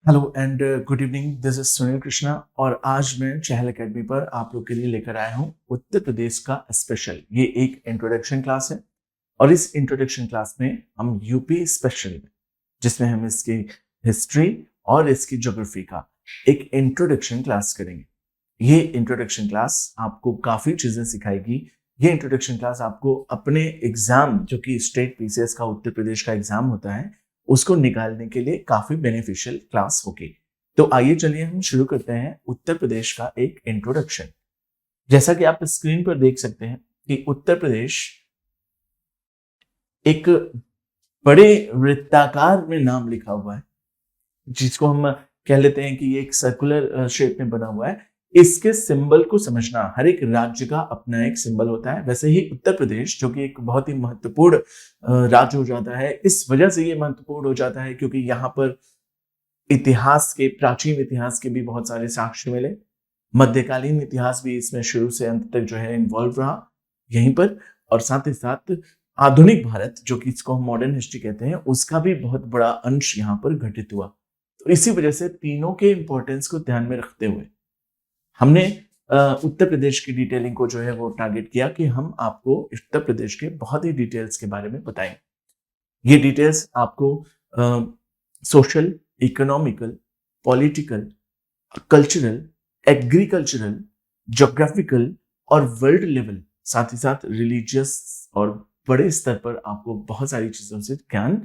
Hello and good evening. This is Sunil Krishna और आज मैं चहल एकेडमी पर आप लोग के लिए लेकर आया हूँ उत्तर प्रदेश का स्पेशल। ये एक इंट्रोडक्शन क्लास है और इस इंट्रोडक्शन क्लास में हम यूपी स्पेशल में, जिसमें हम इसकी हिस्ट्री और इसकी ज्योग्राफी का एक इंट्रोडक्शन क्लास करेंगे। ये इंट्रोडक्शन क्लास आपको काफी चीजें सिखाएगी। ये इंट्रोडक्शन क्लास आपको अपने एग्जाम, जो कि स्टेट पीसीएस का उत्तर प्रदेश का एग्जाम होता है, उसको निकालने के लिए काफी बेनिफिशियल क्लास होगी। तो आइए चलिए हम शुरू करते हैं उत्तर प्रदेश का एक इंट्रोडक्शन। जैसा कि आप स्क्रीन पर देख सकते हैं कि उत्तर प्रदेश एक बड़े वृत्ताकार में नाम लिखा हुआ है, जिसको हम कह लेते हैं कि ये एक सर्कुलर शेप में बना हुआ है। इसके सिंबल को समझना, हर एक राज्य का अपना एक सिंबल होता है। वैसे ही उत्तर प्रदेश, जो कि एक बहुत ही महत्वपूर्ण राज्य हो जाता है, इस वजह से ये महत्वपूर्ण हो जाता है क्योंकि यहाँ पर प्राचीन इतिहास के भी बहुत सारे साक्ष्य मिले। मध्यकालीन इतिहास भी इसमें शुरू से अंत तक जो है इन्वॉल्व रहा यहीं पर, और साथ ही साथ आधुनिक भारत, जो कि इसको हम मॉडर्न हिस्ट्री कहते हैं, उसका भी बहुत बड़ा अंश यहाँ पर घटित हुआ। तो इसी वजह से तीनों के इंपॉर्टेंस को ध्यान में रखते हुए हमने उत्तर प्रदेश की डिटेलिंग को जो है वो टारगेट किया कि हम आपको उत्तर प्रदेश के बहुत ही डिटेल्स के बारे में बताएं। ये डिटेल्स आपको social, economical, political, cultural, agricultural, geographical और वर्ल्ड लेवल, साथ ही साथ रिलीजियस और बड़े स्तर पर आपको बहुत सारी चीजों से ज्ञान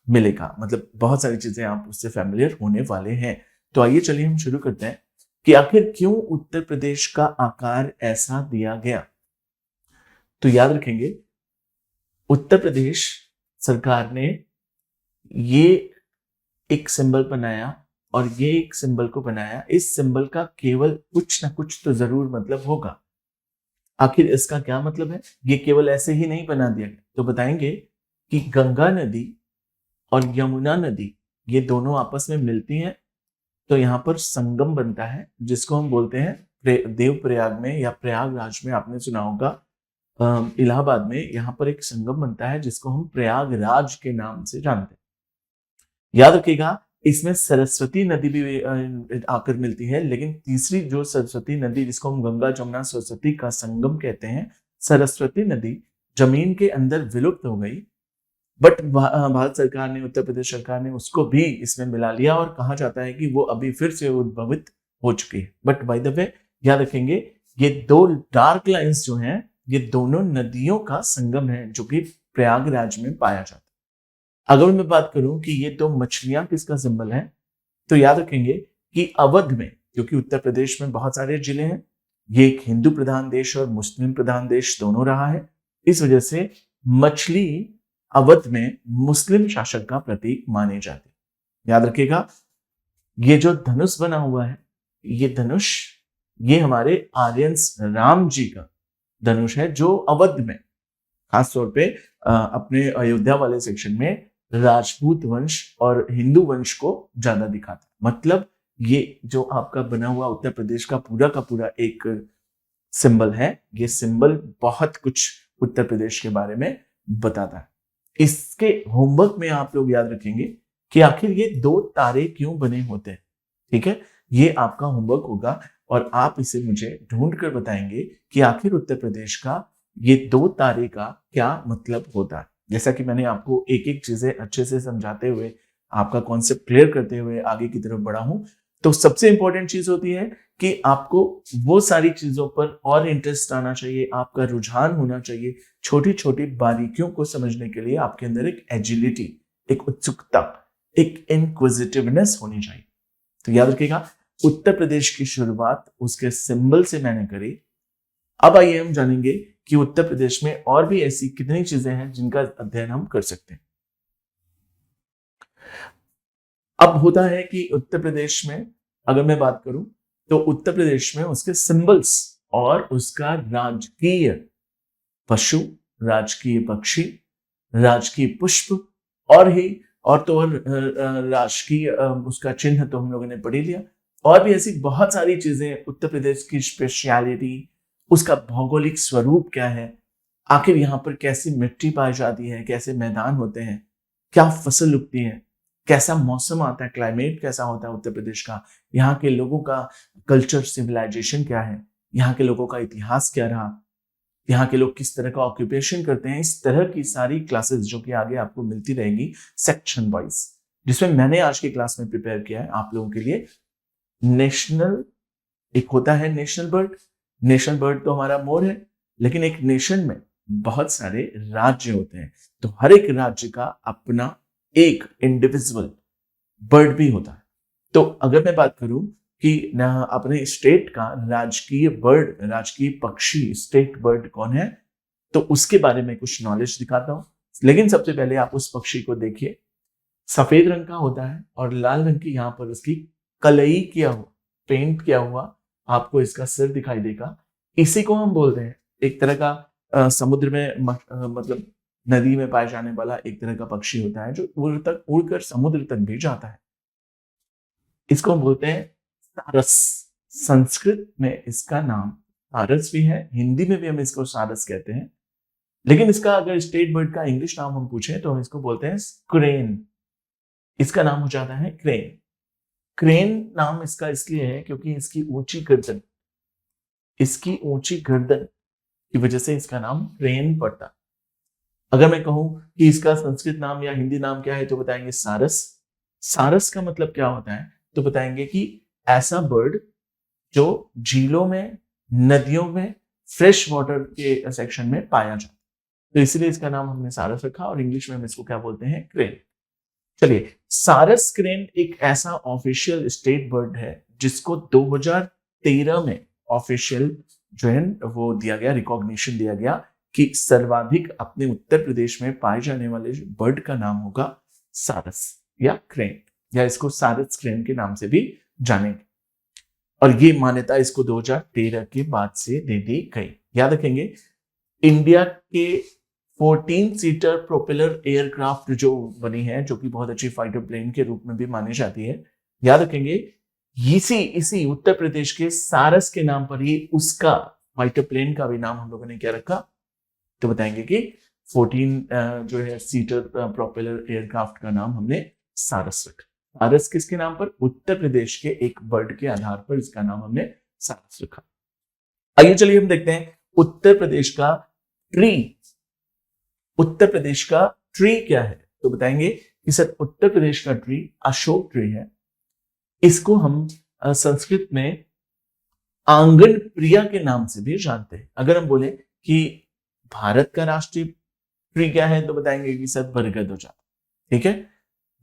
मिलेगा। मतलब बहुत सारी चीजें आप उससे फैमिलियर होने वाले हैं। तो आइए चलिए हम शुरू करते हैं कि आखिर क्यों उत्तर प्रदेश का आकार ऐसा दिया गया। तो याद रखेंगे, उत्तर प्रदेश सरकार ने ये एक सिंबल बनाया और ये एक सिंबल को बनाया। इस सिंबल का केवल कुछ ना कुछ तो जरूर मतलब होगा। आखिर इसका क्या मतलब है? ये केवल ऐसे ही नहीं बना दिया गया। तो बताएंगे कि गंगा नदी और यमुना नदी, ये दोनों आपस में मिलती हैं, तो यहाँ पर संगम बनता है, जिसको हम बोलते हैं देव प्रयाग में या प्रयागराज में। आपने सुना होगा इलाहाबाद में यहाँ पर एक संगम बनता है जिसको हम प्रयागराज के नाम से जानते हैं। याद रखिएगा, इसमें सरस्वती नदी भी आकर मिलती है, लेकिन तीसरी जो सरस्वती नदी, जिसको हम गंगा जमुना सरस्वती का संगम कहते हैं, सरस्वती नदी जमीन के अंदर विलुप्त हो गई। बट भारत सरकार ने, उत्तर प्रदेश सरकार ने उसको भी इसमें मिला लिया और कहा जाता है कि वो अभी फिर से उद्भवित हो चुकी है। बट बाय द वे याद रखेंगे, ये दो डार्क लाइंस जो हैं, ये दोनों नदियों का संगम है, जो कि प्रयागराज में पाया जाता है। अगर मैं बात करूं कि ये दो मछलियां किसका सिंबल है, तो याद रखेंगे कि अवध में, क्योंकि उत्तर प्रदेश में बहुत सारे जिले हैं, ये एक हिंदू प्रधान देश और मुस्लिम प्रधान देश दोनों रहा है। इस वजह से मछली अवध में मुस्लिम शासक का प्रतीक माने जाते हैं। याद रखिएगा, ये जो धनुष बना हुआ है, ये धनुष, ये हमारे आर्यंस राम जी का धनुष है, जो अवध में खासतौर पे अपने अयोध्या वाले सेक्शन में राजपूत वंश और हिंदू वंश को ज्यादा दिखाता है। मतलब ये जो आपका बना हुआ उत्तर प्रदेश का पूरा एक सिंबल है, ये सिंबल बहुत कुछ उत्तर प्रदेश के बारे में बताता है। इसके होमवर्क में आप लोग याद रखेंगे कि आखिर ये दो तारे क्यों बने होते हैं। ठीक है, ये आपका होमवर्क होगा और आप इसे मुझे ढूंढ कर बताएंगे कि आखिर उत्तर प्रदेश का ये दो तारे का क्या मतलब होता है। जैसा कि मैंने आपको एक एक चीजें अच्छे से समझाते हुए, आपका कॉन्सेप्ट क्लियर करते हुए आगे की तरफ बढ़ा हूं, तो सबसे इंपॉर्टेंट चीज होती है कि आपको वो सारी चीजों पर और इंटरेस्ट आना चाहिए, आपका रुझान होना चाहिए। छोटी छोटी बारीकियों को समझने के लिए आपके अंदर एक एजिलिटी, एक उत्सुकता, एक इनक्विजिटिवनेस होनी चाहिए। तो याद रखिएगा, उत्तर प्रदेश की शुरुआत उसके सिंबल से मैंने करी। अब आइए हम जानेंगे कि उत्तर प्रदेश में और भी ऐसी कितनी चीजें हैं जिनका अध्ययन हम कर सकते हैं। अब होता है कि उत्तर प्रदेश में अगर मैं बात करूं, तो उत्तर प्रदेश में उसके सिंबल्स और उसका राजकीय पशु, राजकीय पक्षी, राजकीय पुष्प और राजकीय उसका चिन्ह तो हम लोगों ने पढ़ ही लिया। और भी ऐसी बहुत सारी चीजें, उत्तर प्रदेश की स्पेशलिटी, उसका भौगोलिक स्वरूप क्या है, आखिर यहाँ पर कैसी मिट्टी पाई जाती है, कैसे मैदान होते हैं, क्या फसल उगती है, कैसा मौसम आता है, क्लाइमेट कैसा होता है उत्तर प्रदेश का, यहाँ के लोगों का कल्चर, सिविलाइजेशन क्या है, यहाँ के लोगों का इतिहास क्या रहा, यहाँ के लोग किस तरह का ऑक्यूपेशन करते हैं, इस तरह की सारी क्लासेस जो कि आगे आपको मिलती रहेंगी सेक्शन वाइज, जिसमें मैंने आज की क्लास में प्रिपेयर किया है आप लोगों के लिए। नेशनल, एक होता है नेशनल बर्ड, नेशनल बर्ड तो हमारा मोर है, लेकिन एक नेशन में बहुत सारे राज्य होते हैं, तो हर एक राज्य का अपना एक इंडिविजुअल बर्ड भी होता है। तो अगर मैं बात करूं कि ना अपने स्टेट का राजकीय बर्ड, राजकीय पक्षी, स्टेट बर्ड कौन है, तो उसके बारे में कुछ नॉलेज दिखाता हूं। लेकिन सबसे पहले आप उस पक्षी को देखिए, सफेद रंग का होता है और लाल रंग की यहाँ पर उसकी कलई किया हुआ, पेंट किया हुआ आपको इसका सिर दिखाई देगा। इसी को हम बोलते हैं एक तरह का समुद्र में मतलब नदी में पाए जाने वाला एक तरह का पक्षी होता है जो उड़कर समुद्र तक भी जाता है। इसको हम बोलते हैं सारस। संस्कृत में इसका नाम सारस भी है, हिंदी में भी हम इसको सारस कहते हैं, लेकिन इसका अगर स्टेट बर्ड का इंग्लिश नाम हम पूछें तो हम इसको बोलते हैं क्रेन। इसका नाम हो जाता है क्रेन। क्रेन नाम इसका इसलिए है क्योंकि इसकी ऊंची गर्दन, इसकी ऊंची गर्दन की वजह से इसका नाम क्रेन पड़ता। अगर मैं कहूं कि इसका संस्कृत नाम या हिंदी नाम क्या है तो बताएंगे सारस। सारस का मतलब क्या होता है तो बताएंगे कि ऐसा बर्ड जो झीलों में, नदियों में, फ्रेश वाटर के सेक्शन में पाया जाता है, तो इसलिए इसका नाम हमने सारस रखा और इंग्लिश में हम इसको क्या बोलते हैं, क्रेन। चलिए, सारस क्रेन एक ऐसा ऑफिशियल स्टेट बर्ड है जिसको 2013 में ऑफिशियल जो है वो दिया गया, रिकॉग्निशन दिया गया कि सर्वाधिक अपने उत्तर प्रदेश में पाए जाने वाले बर्ड का नाम होगा सारस या क्रेन, या इसको सारस क्रेन के नाम से भी जानेंगे। और ये मान्यता इसको 2013 के बाद से दे दी गई। याद रखेंगे, इंडिया के 14 सीटर प्रोपेलर एयरक्राफ्ट जो बनी है, जो कि बहुत अच्छी फाइटर प्लेन के रूप में भी मानी जाती है, याद रखेंगे इसी उत्तर प्रदेश के सारस के नाम पर ही उसका फाइटर प्लेन का भी नाम हम लोगों ने क्या रखा, तो बताएंगे कि 14 जो है सीटर प्रोपेलर एयरक्राफ्ट का नाम हमने सारस रखा। सारस किसके नाम पर, उत्तर प्रदेश के एक बर्ड के आधार पर इसका नाम हमने सारस रखा। आइए चलिए हम देखते हैं उत्तर प्रदेश का ट्री। उत्तर प्रदेश का ट्री क्या है, तो बताएंगे कि सर उत्तर प्रदेश का ट्री अशोक ट्री है। इसको हम संस्कृत में आंगन प्रिया के नाम से भी जानते हैं। अगर हम बोले कि भारत का राष्ट्रीय ट्री क्या है तो बताएंगे कि सर बरगद हो जाता, ठीक है।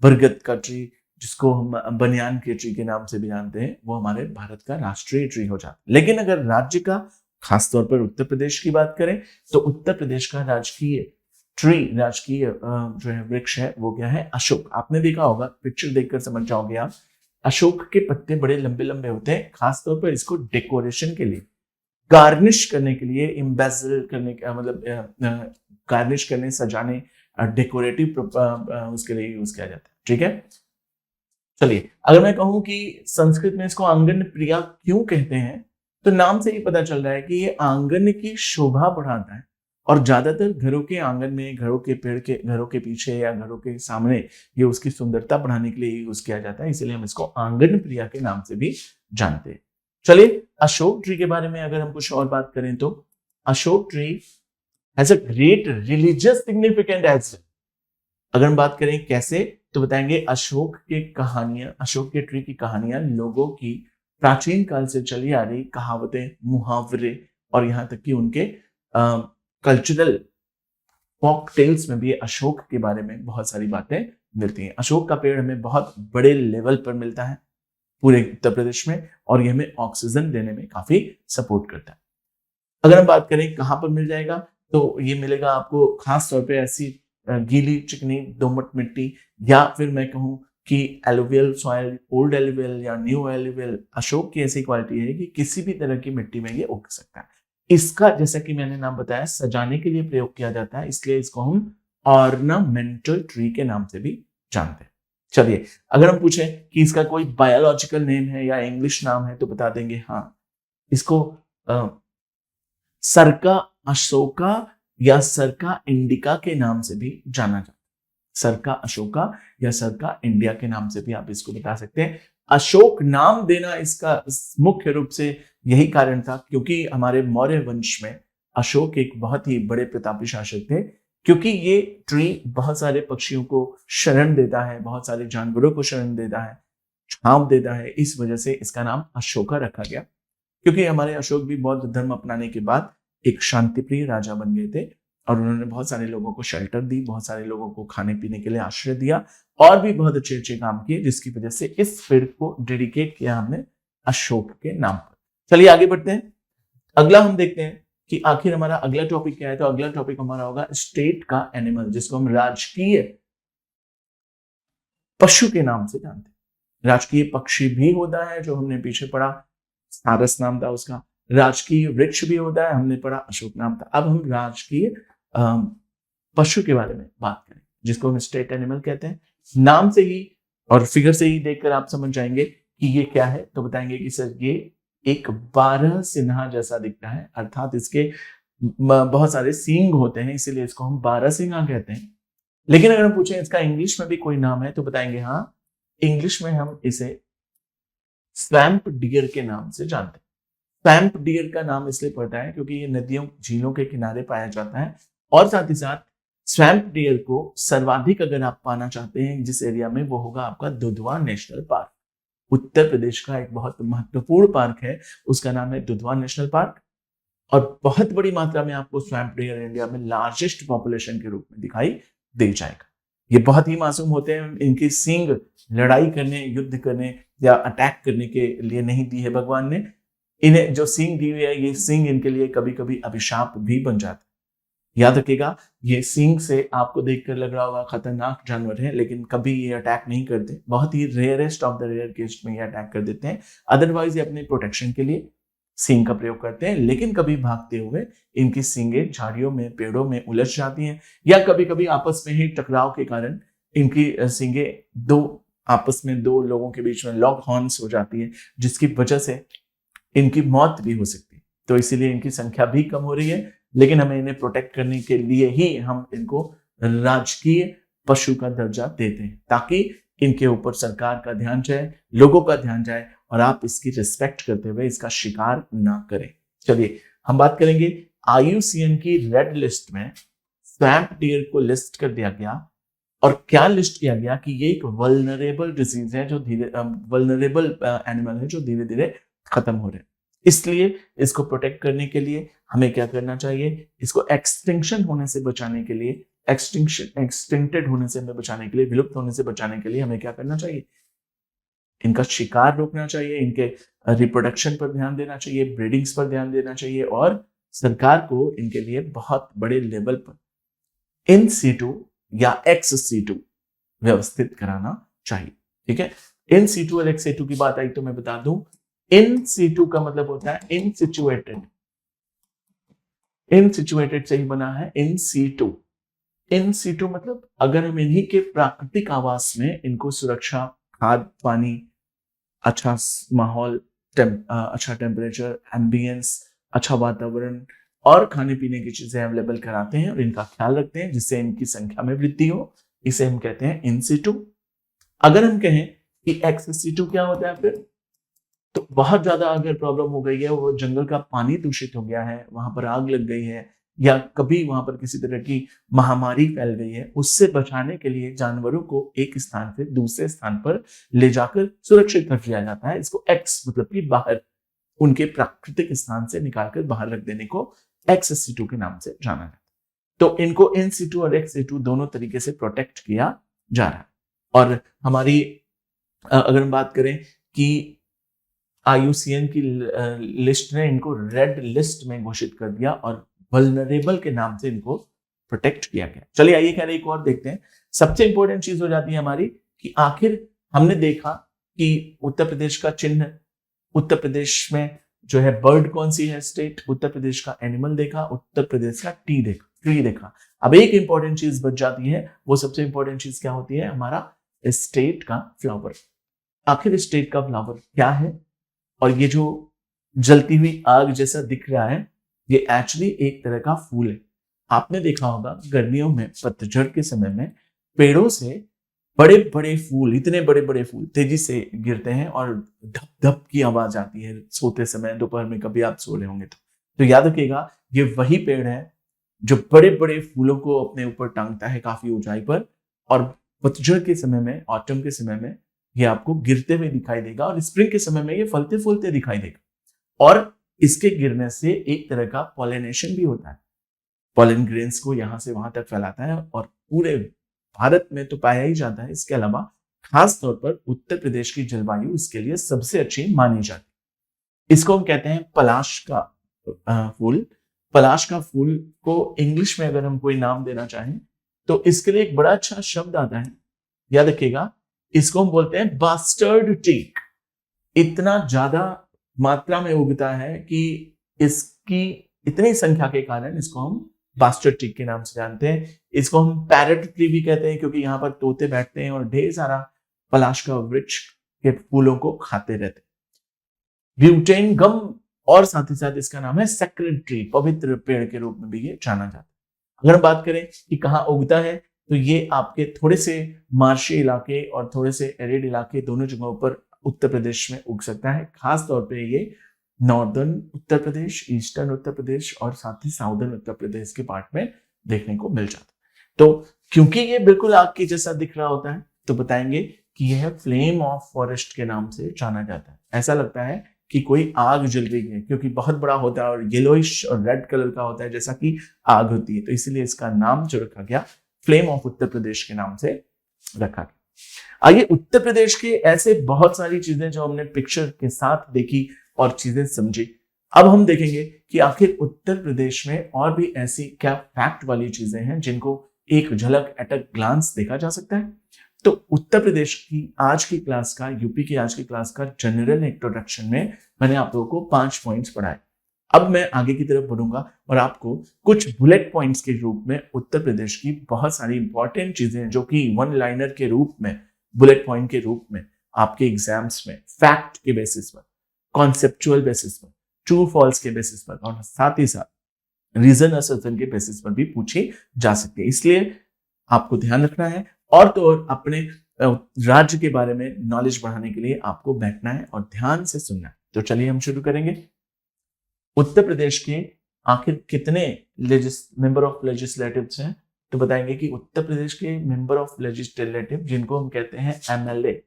बरगद का ट्री, जिसको हम बनियान के ट्री के नाम से भी जानते हैं, वो हमारे भारत का राष्ट्रीय ट्री हो जाता है। लेकिन अगर राज्य का, खासतौर पर उत्तर प्रदेश की बात करें तो उत्तर प्रदेश का राजकीय ट्री, राजकीय जो है वृक्ष है वो क्या है, अशोक। आपने देखा होगा, पिक्चर देखकर समझ जाओगे आप, अशोक के पत्ते बड़े लंबे लंबे होते हैं, खासतौर पर इसको डेकोरेशन के लिए, गार्निश करने के लिए, इम्बेजल करने का मतलब गार्निश करने, सजाने, डेकोरेटिव उसके लिए यूज किया जाता है, ठीक है। चलिए, अगर मैं कहूं कि संस्कृत में इसको आंगन प्रिया क्यों कहते हैं, तो नाम से ही पता चल रहा है कि ये आंगन की शोभा बढ़ाता है और ज्यादातर घरों के आंगन में, घरों के पेड़ के, घरों के पीछे या घरों के सामने ये उसकी सुंदरता बढ़ाने के लिए यूज किया जाता है, इसलिए हम इसको आंगन प्रिया के नाम से भी जानते हैं। चलिए, अशोक ट्री के बारे में अगर हम कुछ और बात करें तो Ashok tree has a great religious significant as well. अगर हम बात करें कैसे, तो बताएंगे अशोक के कहानियां, अशोक के ट्री की कहानियां लोगों की प्राचीन काल से चली आ रही कहावतें, मुहावरे और यहाँ तक कि उनके कल्चरल फॉक टेल्स में भी अशोक के बारे में बहुत सारी बातें मिलती हैं। अशोक का पेड़ हमें बहुत बड़े लेवल पर मिलता है पूरे उत्तर प्रदेश में, और ये हमें ऑक्सीजन देने में काफी सपोर्ट करता है। अगर हम बात करें कहाँ पर मिल जाएगा, तो ये मिलेगा आपको खास तौर पे ऐसी गीली चिकनी दोमट मिट्टी, या फिर मैं कहूँ कि एलुवियल सॉइल, ओल्ड एलुवियल या न्यू एलुवियल। अशोक की ऐसी क्वालिटी है कि किसी भी तरह की मिट्टी में ये उग सकता है। इसका, जैसा कि मैंने नाम बताया, सजाने के लिए प्रयोग किया जाता है, इसलिए इसको हम ऑर्नामेंटल ट्री के नाम से भी जानते हैं। चलिए, अगर हम पूछें कि इसका कोई बायोलॉजिकल नेम है या इंग्लिश नाम है तो बता देंगे हाँ, इसको सरका अशोका या सरका इंडिका के नाम से भी जाना जाता है। सर का अशोका या सर का इंडिया के नाम से भी आप इसको बता सकते हैं। अशोक नाम देना इसका मुख्य रूप से यही कारण था क्योंकि हमारे मौर्य वंश में अशोक एक बहुत ही बड़े प्रतापी शासक थे, क्योंकि ये ट्री बहुत सारे पक्षियों को शरण देता है, बहुत सारे जानवरों को शरण देता है, छांव देता है, इस वजह से इसका नाम अशोका रखा गया। क्योंकि हमारे अशोक भी बौद्ध धर्म अपनाने के बाद एक शांतिप्रिय राजा बन गए थे और उन्होंने बहुत सारे लोगों को शेल्टर दी, बहुत सारे लोगों को खाने पीने के लिए आश्रय दिया और भी बहुत अच्छे अच्छे काम किए, जिसकी वजह से इस पेड़ को डेडिकेट किया हमने अशोक के नाम पर। चलिए आगे बढ़ते हैं। अगला हम देखते हैं कि आखिर हमारा अगला टॉपिक क्या है। तो अगला टॉपिक हमारा होगा स्टेट का एनिमल, जिसको हम राजकीय पशु के नाम से जानते हैं। राजकीय पक्षी भी होता है जो हमने पीछे पढ़ा, सारस नाम था उसका। राजकीय वृक्ष भी होता है, हमने पढ़ा अशोक नाम था। अब हम राजकीय पशु के बारे में बात करें, जिसको हम स्टेट एनिमल कहते हैं। नाम से ही और फिगर से ही देखकर आप समझ जाएंगे कि ये क्या है। तो बताएंगे कि सर ये एक 12 सिन्हा जैसा दिखता है, अर्थात इसके बहुत सारे सींग होते हैं, इसीलिए इसको हम 12 सिन्हा कहते हैं। लेकिन अगर हम पूछें इसका इंग्लिश में भी कोई नाम है तो बताएंगे हाँ, इंग्लिश में हम इसे स्वैम्प डियर के नाम से जानते हैं। स्वैम्प डियर का नाम इसलिए पड़ता है क्योंकि ये नदियों झीलों के किनारे पाया जाता है और साथ ही साथ स्वैम्प डियर को सर्वाधिक अगर आप पाना चाहते हैं जिस एरिया में, वो होगा आपका दुधवा नेशनल पार्क। उत्तर प्रदेश का एक बहुत महत्वपूर्ण पार्क है, उसका नाम है दुधवा नेशनल पार्क और बहुत बड़ी मात्रा में आपको स्वैम्प डियर इंडिया में लार्जेस्ट पॉपुलेशन के रूप में दिखाई दे जाएगा। ये बहुत ही मासूम होते हैं, इनकी सींग लड़ाई करने, युद्ध करने या अटैक करने के लिए नहीं दी है भगवान ने। इन्हें जो सींग दी हुई है, ये सींग इनके लिए कभी कभी अभिशाप भी बन जाता है। याद रखिएगा, ये सींग से आपको देखकर लग रहा होगा खतरनाक जानवर है, लेकिन कभी ये अटैक नहीं करते। बहुत ही rarest of the rare case में ये अटैक कर देते हैं। अदरवाइज ये अपने प्रोटेक्शन के लिए सींग का प्रयोग करते हैं, लेकिन कभी भागते हुए इनकी सींगें झाड़ियों में, पेड़ों में उलझ जाती हैं या कभी कभी आपस में ही टकराव के कारण इनकी सींगें आपस में दो लोगों के बीच में लॉक हॉर्न्स हो जाती है, जिसकी वजह से इनकी मौत भी हो सकती है। तो इसीलिए इनकी संख्या भी कम हो रही है, लेकिन हमें इन्हें प्रोटेक्ट करने के लिए ही हम इनको राजकीय पशु का दर्जा देते हैं, ताकि इनके ऊपर सरकार का ध्यान जाए, लोगों का ध्यान जाए और आप इसकी रिस्पेक्ट करते हुए इसका शिकार ना करें। चलिए हम बात करेंगे IUCN की रेड लिस्ट में स्वैम्प डियर को लिस्ट कर दिया गया और क्या लिस्ट किया गया कि ये एक वल्नरेबल डिजीज है, जो वल्नरेबल एनिमल है जो धीरे धीरे खत्म हो रहे हैं। इसलिए इसको प्रोटेक्ट करने के लिए हमें क्या करना चाहिए, इसको एक्सटिंक्शन होने से बचाने के लिए, एक्सटिंक्टेड होने से हमें बचाने के लिए, विलुप्त होने से बचाने के लिए हमें क्या करना चाहिए, इनका शिकार रोकना चाहिए, इनके रिप्रोडक्शन पर ध्यान देना चाहिए, ब्रीडिंग्स पर ध्यान देना चाहिए और सरकार को इनके लिए बहुत बड़े लेवल पर इन सीटू या एक्स सीटू व्यवस्थित कराना चाहिए। ठीक है, इन सीटू और एक्स सीटू की बात आई तो मैं बता दूं, इन सीटू का मतलब होता है इन सिचुएटेड। इन सिचुएटेड से ही बना है इन सीटू। इन सीटू मतलब अगर हम इन्हीं के प्राकृतिक आवास में इनको सुरक्षा, खाद पानी, अच्छा माहौल, अच्छा टेम्परेचर, एम्बियंस, अच्छा वातावरण और खाने पीने की चीजें अवेलेबल कराते हैं और इनका ख्याल रखते हैं जिससे इनकी संख्या में वृद्धि हो, इसे हम कहते हैं इन सीटू। अगर हम कहें कि एक्स सीटू क्या होता है फिर, तो बहुत ज्यादा अगर प्रॉब्लम हो गई है, वो जंगल का पानी दूषित हो गया है, वहां पर आग लग गई है या कभी वहां पर किसी तरह की महामारी फैल गई है, उससे बचाने के लिए जानवरों को एक स्थान से दूसरे स्थान पर ले जाकर सुरक्षित रख लिया जाता है। इसको एक्स मतलब कि बाहर, उनके प्राकृतिक स्थान से निकालकर बाहर रख देने को एक्स सीटू के नाम से जाना जाता है। तो इनको इन सीटू और एक्स सीटू दोनों तरीके से प्रोटेक्ट किया जा रहा है। और हमारी अगर हम बात करें कि IUCN की लिस्ट ने इनको रेड लिस्ट में घोषित कर दिया और वल्नरेबल के नाम से इनको प्रोटेक्ट किया गया। चलिए आइए खैर एक और देखते हैं। सबसे इंपॉर्टेंट चीज हो जाती है हमारी कि आखिर हमने देखा कि उत्तर प्रदेश का चिन्ह, उत्तर प्रदेश में जो है बर्ड कौन सी है स्टेट, उत्तर प्रदेश का एनिमल देखा, उत्तर प्रदेश का ट्री देखा। अब एक इंपॉर्टेंट चीज बच जाती है, वो सबसे इंपॉर्टेंट चीज क्या होती है, हमारा स्टेट का फ्लावर। आखिर स्टेट का फ्लावर क्या है, और ये जो जलती हुई आग जैसा दिख रहा है, ये एक्चुअली एक तरह का फूल है। आपने देखा होगा गर्मियों में पतझड़ के समय में पेड़ों से बड़े बड़े फूल, इतने बड़े बड़े फूल तेजी से गिरते हैं और धप धप की आवाज आती है सोते समय, दोपहर में कभी आप सो रहे होंगे तो याद रखिएगा ये वही पेड़ है जो बड़े बड़े फूलों को अपने ऊपर टांगता है काफी ऊंचाई पर, और पतझड़ के समय में, ऑटम के समय में ये आपको गिरते हुए दिखाई देगा, और स्प्रिंग के समय में ये फलते फूलते दिखाई देगा। और इसके गिरने से एक तरह का पॉलिनेशन भी होता है, पॉलन ग्रेन्स को यहां से वहां तक फैलाता है और पूरे भारत में तो पाया ही जाता है। इसके अलावा खास तौर पर उत्तर प्रदेश की जलवायु इसके लिए सबसे अच्छी मानी जाती है। इसको हम कहते हैं पलाश का फूल। पलाश का फूल को इंग्लिश में अगर हम कोई नाम देना चाहें तो इसके लिए एक बड़ा अच्छा शब्द आता है, याद रखिएगा, इसको हम बोलते हैं बास्टर्ड टीक। इतना ज्यादा मात्रा में उगता है कि इसकी इतनी संख्या के कारण इसको हम बास्टर्ड टीक के नाम से जानते हैं। इसको हम पैरट ट्री भी कहते हैं क्योंकि यहाँ पर तोते बैठते हैं और ढेर सारा पलाश का वृक्ष के फूलों को खाते रहते हैं। ब्यूटेन गम, और साथ ही साथ इसका नाम है सेक्रेड ट्री, पवित्र पेड़ के रूप में भी ये जाना जाता है। अगर हम बात करें कि कहाँ उगता है तो ये आपके थोड़े से मार्शी इलाके और थोड़े से एरिड इलाके दोनों जगहों पर उत्तर प्रदेश में उग सकता है। खास तौर पे ये नॉर्दर्न उत्तर प्रदेश, ईस्टर्न उत्तर प्रदेश और साथ ही साउदर्न उत्तर प्रदेश के पार्ट में देखने को मिल जाता है। तो क्योंकि ये बिल्कुल आग के जैसा दिख रहा होता है तो बताएंगे कि यह फ्लेम ऑफ फॉरेस्ट के नाम से जाना जाता है। ऐसा लगता है कि कोई आग जल रही है क्योंकि बहुत बड़ा होता है और येलोइश और रेड कलर का होता है जैसा कि आग होती है, तो इसीलिए इसका नाम जो रखा गया फ्लेम ऑफ उत्तर प्रदेश के नाम से रखा गया। आइए, उत्तर प्रदेश के ऐसे बहुत सारी चीजें जो हमने पिक्चर के साथ देखी और चीजें समझी, अब हम देखेंगे कि आखिर उत्तर प्रदेश में और भी ऐसी क्या फैक्ट वाली चीजें हैं जिनको एक झलक एट अ ग्लांस देखा जा सकता है। तो उत्तर प्रदेश की आज की क्लास का, यूपी की आज की क्लास का जनरल इंट्रोडक्शन में मैंने आप लोगों को 5 पॉइंट्स पढ़ाए। अब मैं आगे की तरफ बढ़ूंगा और आपको कुछ बुलेट पॉइंट्स के रूप में उत्तर प्रदेश की बहुत सारी इंपॉर्टेंट चीजें जो कि वन लाइनर के रूप में, बुलेट पॉइंट के रूप में आपके एग्जाम्स में फैक्ट के बेसिस पर, कॉन्सेप्चुअल बेसिस पर, ट्रू फॉल्स के बेसिस पर और साथ ही साथ रीजन असर्शन के बेसिस पर भी पूछी जा सकती है। इसलिए आपको ध्यान रखना है और तो और अपने राज्य के बारे में नॉलेज बढ़ाने के लिए आपको बैठना है और ध्यान से सुनना है। तो चलिए हम शुरू करेंगे। उत्तर प्रदेश के आखिर कितने मेंबर ऑफ लेजिस्लेटिव हैं, तो बताएंगे कि उत्तर प्रदेश के मेंबर ऑफ लेजिस्लेटिव जिनको हम कहते हैं एमएलए,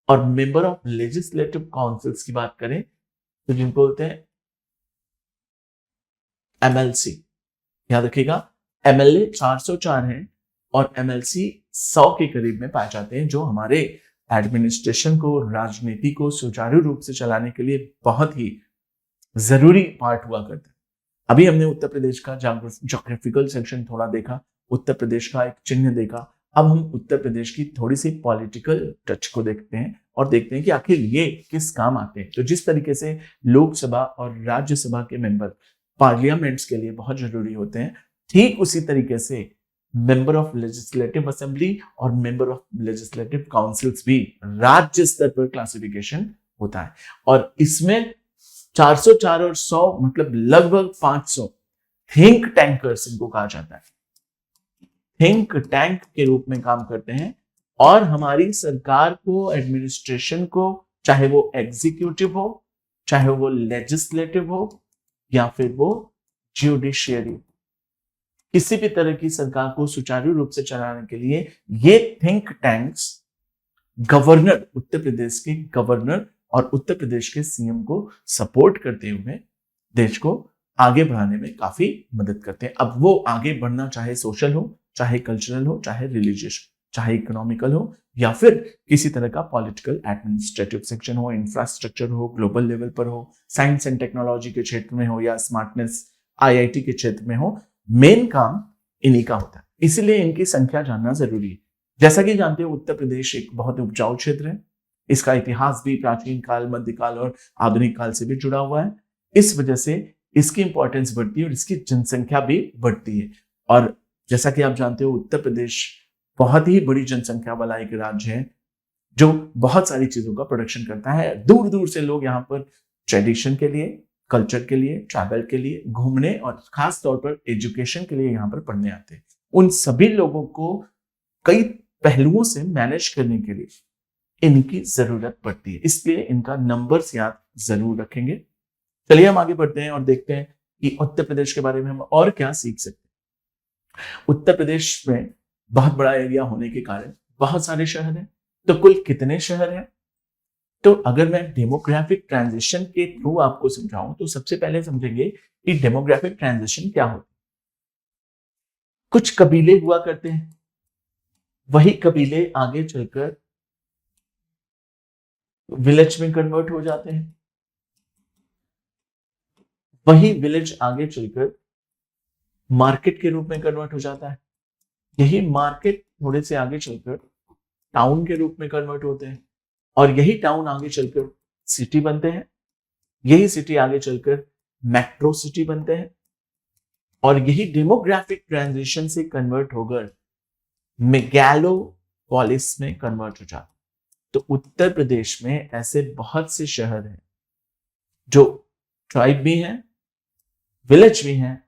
और मेंबर ऑफ लेजिस्लेटिव काउंसिल्स की बात करें तो जिनको बोलते हैं एमएलसी। याद रखिएगा, एमएलए 404 हैं और एमएलसी 100 के करीब में पाए जाते हैं, जो हमारे एडमिनिस्ट्रेशन को, राजनीति को सुचारू रूप से चलाने के लिए बहुत ही जरूरी पार्ट हुआ करता है। अभी हमने उत्तर प्रदेश का ज्योग्राफिकल सेक्शन थोड़ा देखा, उत्तर प्रदेश का एक चिन्ह देखा। अब हम उत्तर प्रदेश की थोड़ी सी पॉलिटिकल टच को देखते हैं और देखते हैं कि आखिर ये किस काम आते हैं। तो जिस तरीके से लोकसभा और राज्यसभा के मेंबर पार्लियामेंट्स के लिए बहुत जरूरी होते हैं, ठीक उसी तरीके से मेंबर ऑफ लेजिस्लेटिव असेंबली और मेंबर ऑफ लेजिस्लेटिव काउंसिल्स भी राज्य स्तर पर क्लासिफिकेशन होता है। और इसमें 404 और 100 मतलब लगभग 500 थिंक टैंकर्स इनको कहा जाता है, थिंक टैंक के रूप में काम करते हैं और हमारी सरकार को, एडमिनिस्ट्रेशन को, चाहे वो एग्जीक्यूटिव हो, चाहे वो लेजिस्लेटिव हो या फिर वो ज्युडिशियरी, किसी भी तरह की सरकार को सुचारू रूप से चलाने के लिए ये think tanks governor, Uttar Pradesh के गवर्नर और उत्तर प्रदेश के सीएम को सपोर्ट करते हुए देश को आगे बढ़ाने में काफी मदद करते हैं। अब वो आगे बढ़ना चाहे सोशल हो, चाहे कल्चरल हो, चाहे रिलीजियस, चाहे इकोनॉमिकल हो या फिर किसी तरह का पॉलिटिकल एडमिनिस्ट्रेटिव सेक्शन हो, इंफ्रास्ट्रक्चर हो, ग्लोबल लेवल पर हो, साइंस एंड टेक्नोलॉजी के क्षेत्र में हो या स्मार्टनेस आईआईटी के क्षेत्र में हो, मेन काम इन्हीं का होता है। इसलिए इनकी संख्या जानना जरूरी है। जैसा कि जानते हो, उत्तर प्रदेश एक बहुत उपजाऊ क्षेत्र है। इसका इतिहास भी प्राचीन काल, मध्यकाल और आधुनिक काल से भी जुड़ा हुआ है। इस वजह से इसकी इंपॉर्टेंस बढ़ती है और इसकी जनसंख्या भी बढ़ती है। और जैसा कि आप जानते हो, उत्तर प्रदेश बहुत ही बड़ी जनसंख्या वाला एक राज्य है जो बहुत सारी चीजों का प्रोडक्शन करता है। दूर दूर से लोग यहाँ पर ट्रेडिशन के लिए, कल्चर के लिए, ट्रैवल के लिए, घूमने और खास तौर पर एजुकेशन के लिए यहाँ पर पढ़ने आते हैं। उन सभी लोगों को कई पहलुओं से मैनेज करने के लिए इनकी जरूरत पड़ती है, इसलिए इनका नंबर्स याद जरूर रखेंगे। चलिए हम आगे बढ़ते हैं और देखते हैं कि उत्तर प्रदेश के बारे में हम और क्या सीख सकते हैं। उत्तर प्रदेश में बहुत बड़ा एरिया होने के कारण बहुत सारे शहर हैं। तो कुल कितने शहर हैं? तो अगर मैं डेमोग्राफिक ट्रांजिशन के थ्रू आपको समझाऊं तो सबसे पहले समझेंगे कि डेमोग्राफिक ट्रांजिशन क्या होता है। कुछ कबीले हुआ करते हैं, वही कबीले आगे चलकर विलेज में कन्वर्ट हो जाते हैं, वही विलेज आगे चलकर मार्केट के रूप में कन्वर्ट हो जाता है, यही मार्केट थोड़े से आगे चलकर टाउन के रूप में कन्वर्ट होते हैं, और यही टाउन आगे चलकर सिटी बनते हैं, यही सिटी आगे चलकर मेट्रो सिटी बनते हैं, और यही डेमोग्राफिक ट्रांजिशन से कन्वर्ट होकर मेगालोपोलिस में कन्वर्ट हो जाता है। तो उत्तर प्रदेश में ऐसे बहुत से शहर हैं जो ट्राइब भी हैं, विलेज भी हैं,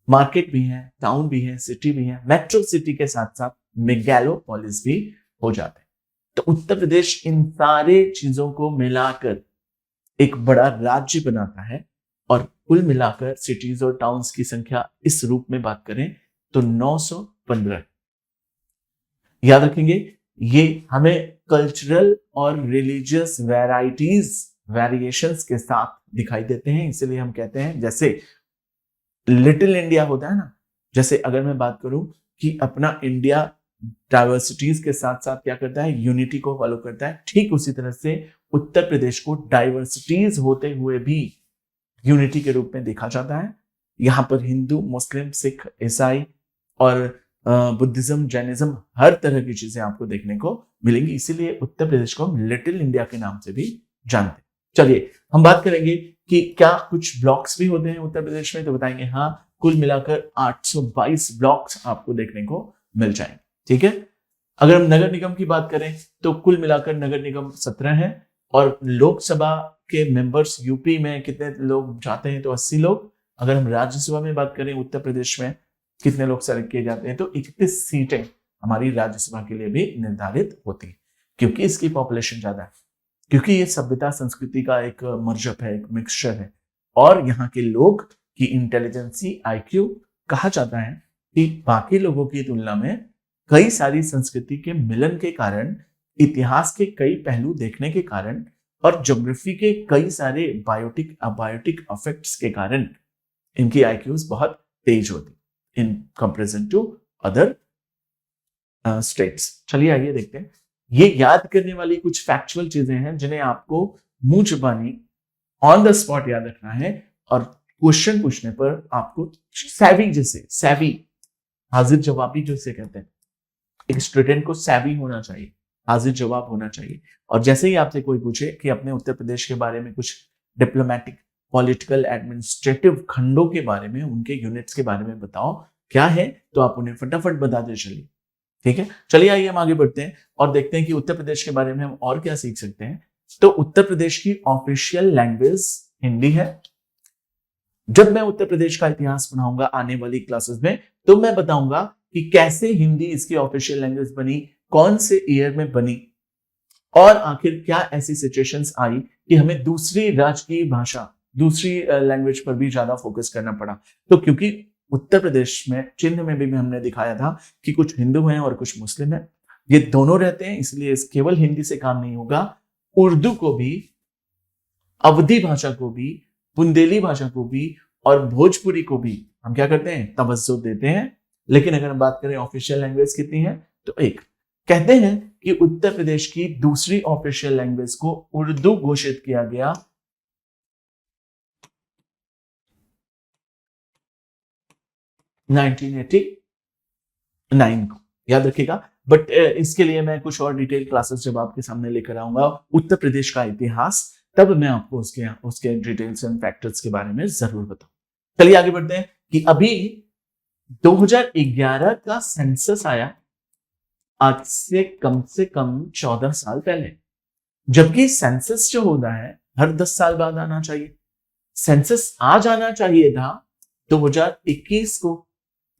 मार्केट भी है, टाउन भी है, सिटी भी है, मेट्रो सिटी के साथ साथ मेगालोपोलिस भी हो जाते हैं। तो उत्तर प्रदेश इन सारे चीजों को मिलाकर एक बड़ा राज्य बनाता है, और कुल मिलाकर सिटीज और टाउन्स की संख्या इस रूप में बात करें तो 915। याद रखेंगे, ये हमें कल्चरल और रिलीजियस वेरिएशंस के साथ दिखाई देते हैं, इसलिए हम कहते हैं जैसे लिटिल इंडिया होता है ना, जैसे अगर मैं बात करूं कि अपना इंडिया डाइवर्सिटीज के साथ साथ क्या करता है, यूनिटी को फॉलो करता है, ठीक उसी तरह से उत्तर प्रदेश को डाइवर्सिटीज होते हुए भी यूनिटी के रूप में देखा जाता है। यहाँ पर हिंदू, मुस्लिम, सिख, ईसाई और बुद्धिज्म, जैनिज्म, हर तरह की चीजें आपको देखने को मिलेंगी, इसीलिए उत्तर प्रदेश को हम लिटिल इंडिया के नाम से भी जानते हैं। चलिए हम बात करेंगे कि क्या कुछ ब्लॉक्स भी होते हैं उत्तर प्रदेश में, तो बताएंगे हाँ, कुल मिलाकर 822 ब्लॉक्स आपको देखने को मिल जाएंगे। ठीक है, अगर हम नगर निगम की बात करें तो कुल मिलाकर नगर निगम 17 है, और लोकसभा के मेंबर्स यूपी में कितने लोग जाते हैं, तो 80 लोग। अगर हम राज्यसभा में बात करें उत्तर प्रदेश में कितने लोग सेलेक्ट किए जाते हैं, तो 31 सीटें हमारी राज्यसभा के लिए भी निर्धारित होती है, क्योंकि इसकी पॉपुलेशन ज्यादा है, क्योंकि ये सभ्यता संस्कृति का एक मर्जप है, एक मिक्सचर है, और यहाँ के लोग की इंटेलिजेंसी, IQ कहा जाता है कि बाकी लोगों की तुलना में कई सारी संस्कृति के मिलन के कारण, इतिहास के कई पहलू देखने के कारण, और ज्योग्राफी के कई सारे बायोटिक अबायोटिक इफेक्ट्स के कारण इनकी IQs बहुत तेज होती in comparison to other states. चलिए आइए देखते हैं, ये याद करने वाली कुछ फैक्चुअल चीजें हैं जिन्हें आपको मुंह जुबानी ऑन द स्पॉट याद रखना है, और क्वेश्चन पूछने पर आपको सैवी हाजिर जवाबी जैसे कहते हैं, एक स्टूडेंट को सैवी होना चाहिए, हाजिर जवाब होना चाहिए। और जैसे ही आपसे कोई पूछे कि अपने उत्तर प्रदेश के बारे में कुछ डिप्लोमेटिक, पॉलिटिकल, एडमिनिस्ट्रेटिव खंडों के बारे में, उनके यूनिट्स के बारे में बताओ क्या है, तो आप उन्हें फटाफट बताते चलिए। ठीक है, चलिए आइए हम आगे बढ़ते हैं और देखते हैं कि उत्तर प्रदेश के बारे में हम और क्या सीख सकते हैं। तो उत्तर प्रदेश की ऑफिशियल लैंग्वेज हिंदी है। जब मैं उत्तर प्रदेश का इतिहास पढ़ाऊंगा आने वाली क्लासेस में, तो मैं बताऊंगा कि कैसे हिंदी इसकी ऑफिशियल लैंग्वेज बनी, कौन से ईयर में बनी, और आखिर क्या ऐसी सिचुएशंस आई कि हमें दूसरी राज्य की भाषा, दूसरी लैंग्वेज पर भी ज्यादा फोकस करना पड़ा। तो क्योंकि उत्तर प्रदेश में चिन्ह में भी हमने दिखाया था कि कुछ हिंदू हैं और कुछ मुस्लिम हैं, ये दोनों रहते हैं, इसलिए केवल हिंदी से काम नहीं होगा, उर्दू को भी, अवधी भाषा को भी, बुंदेली भाषा को भी, और भोजपुरी को भी हम क्या करते हैं, तवज्जो देते हैं। लेकिन अगर हम बात करें ऑफिशियल लैंग्वेज कितनी है, तो एक। कहते हैं कि उत्तर प्रदेश की दूसरी ऑफिशियल लैंग्वेज को उर्दू घोषित किया गया 1989 को, याद रखिएगा। बट इसके लिए मैं कुछ और डिटेल क्लासेस जब आपके सामने लेकर आऊंगा उत्तर प्रदेश का इतिहास, तब मैं आपको उसके डिटेल्स एंड फैक्टर्स के बारे में जरूर बताऊं। चलिए आगे बढ़ते हैं कि अभी 2011 का सेंसस आया, आज से कम 14 साल पहले, जबकि सेंसस जो होता है हर 10 साल बाद आना चाहिए। सेंसस आज आना चाहिए था 2021 को,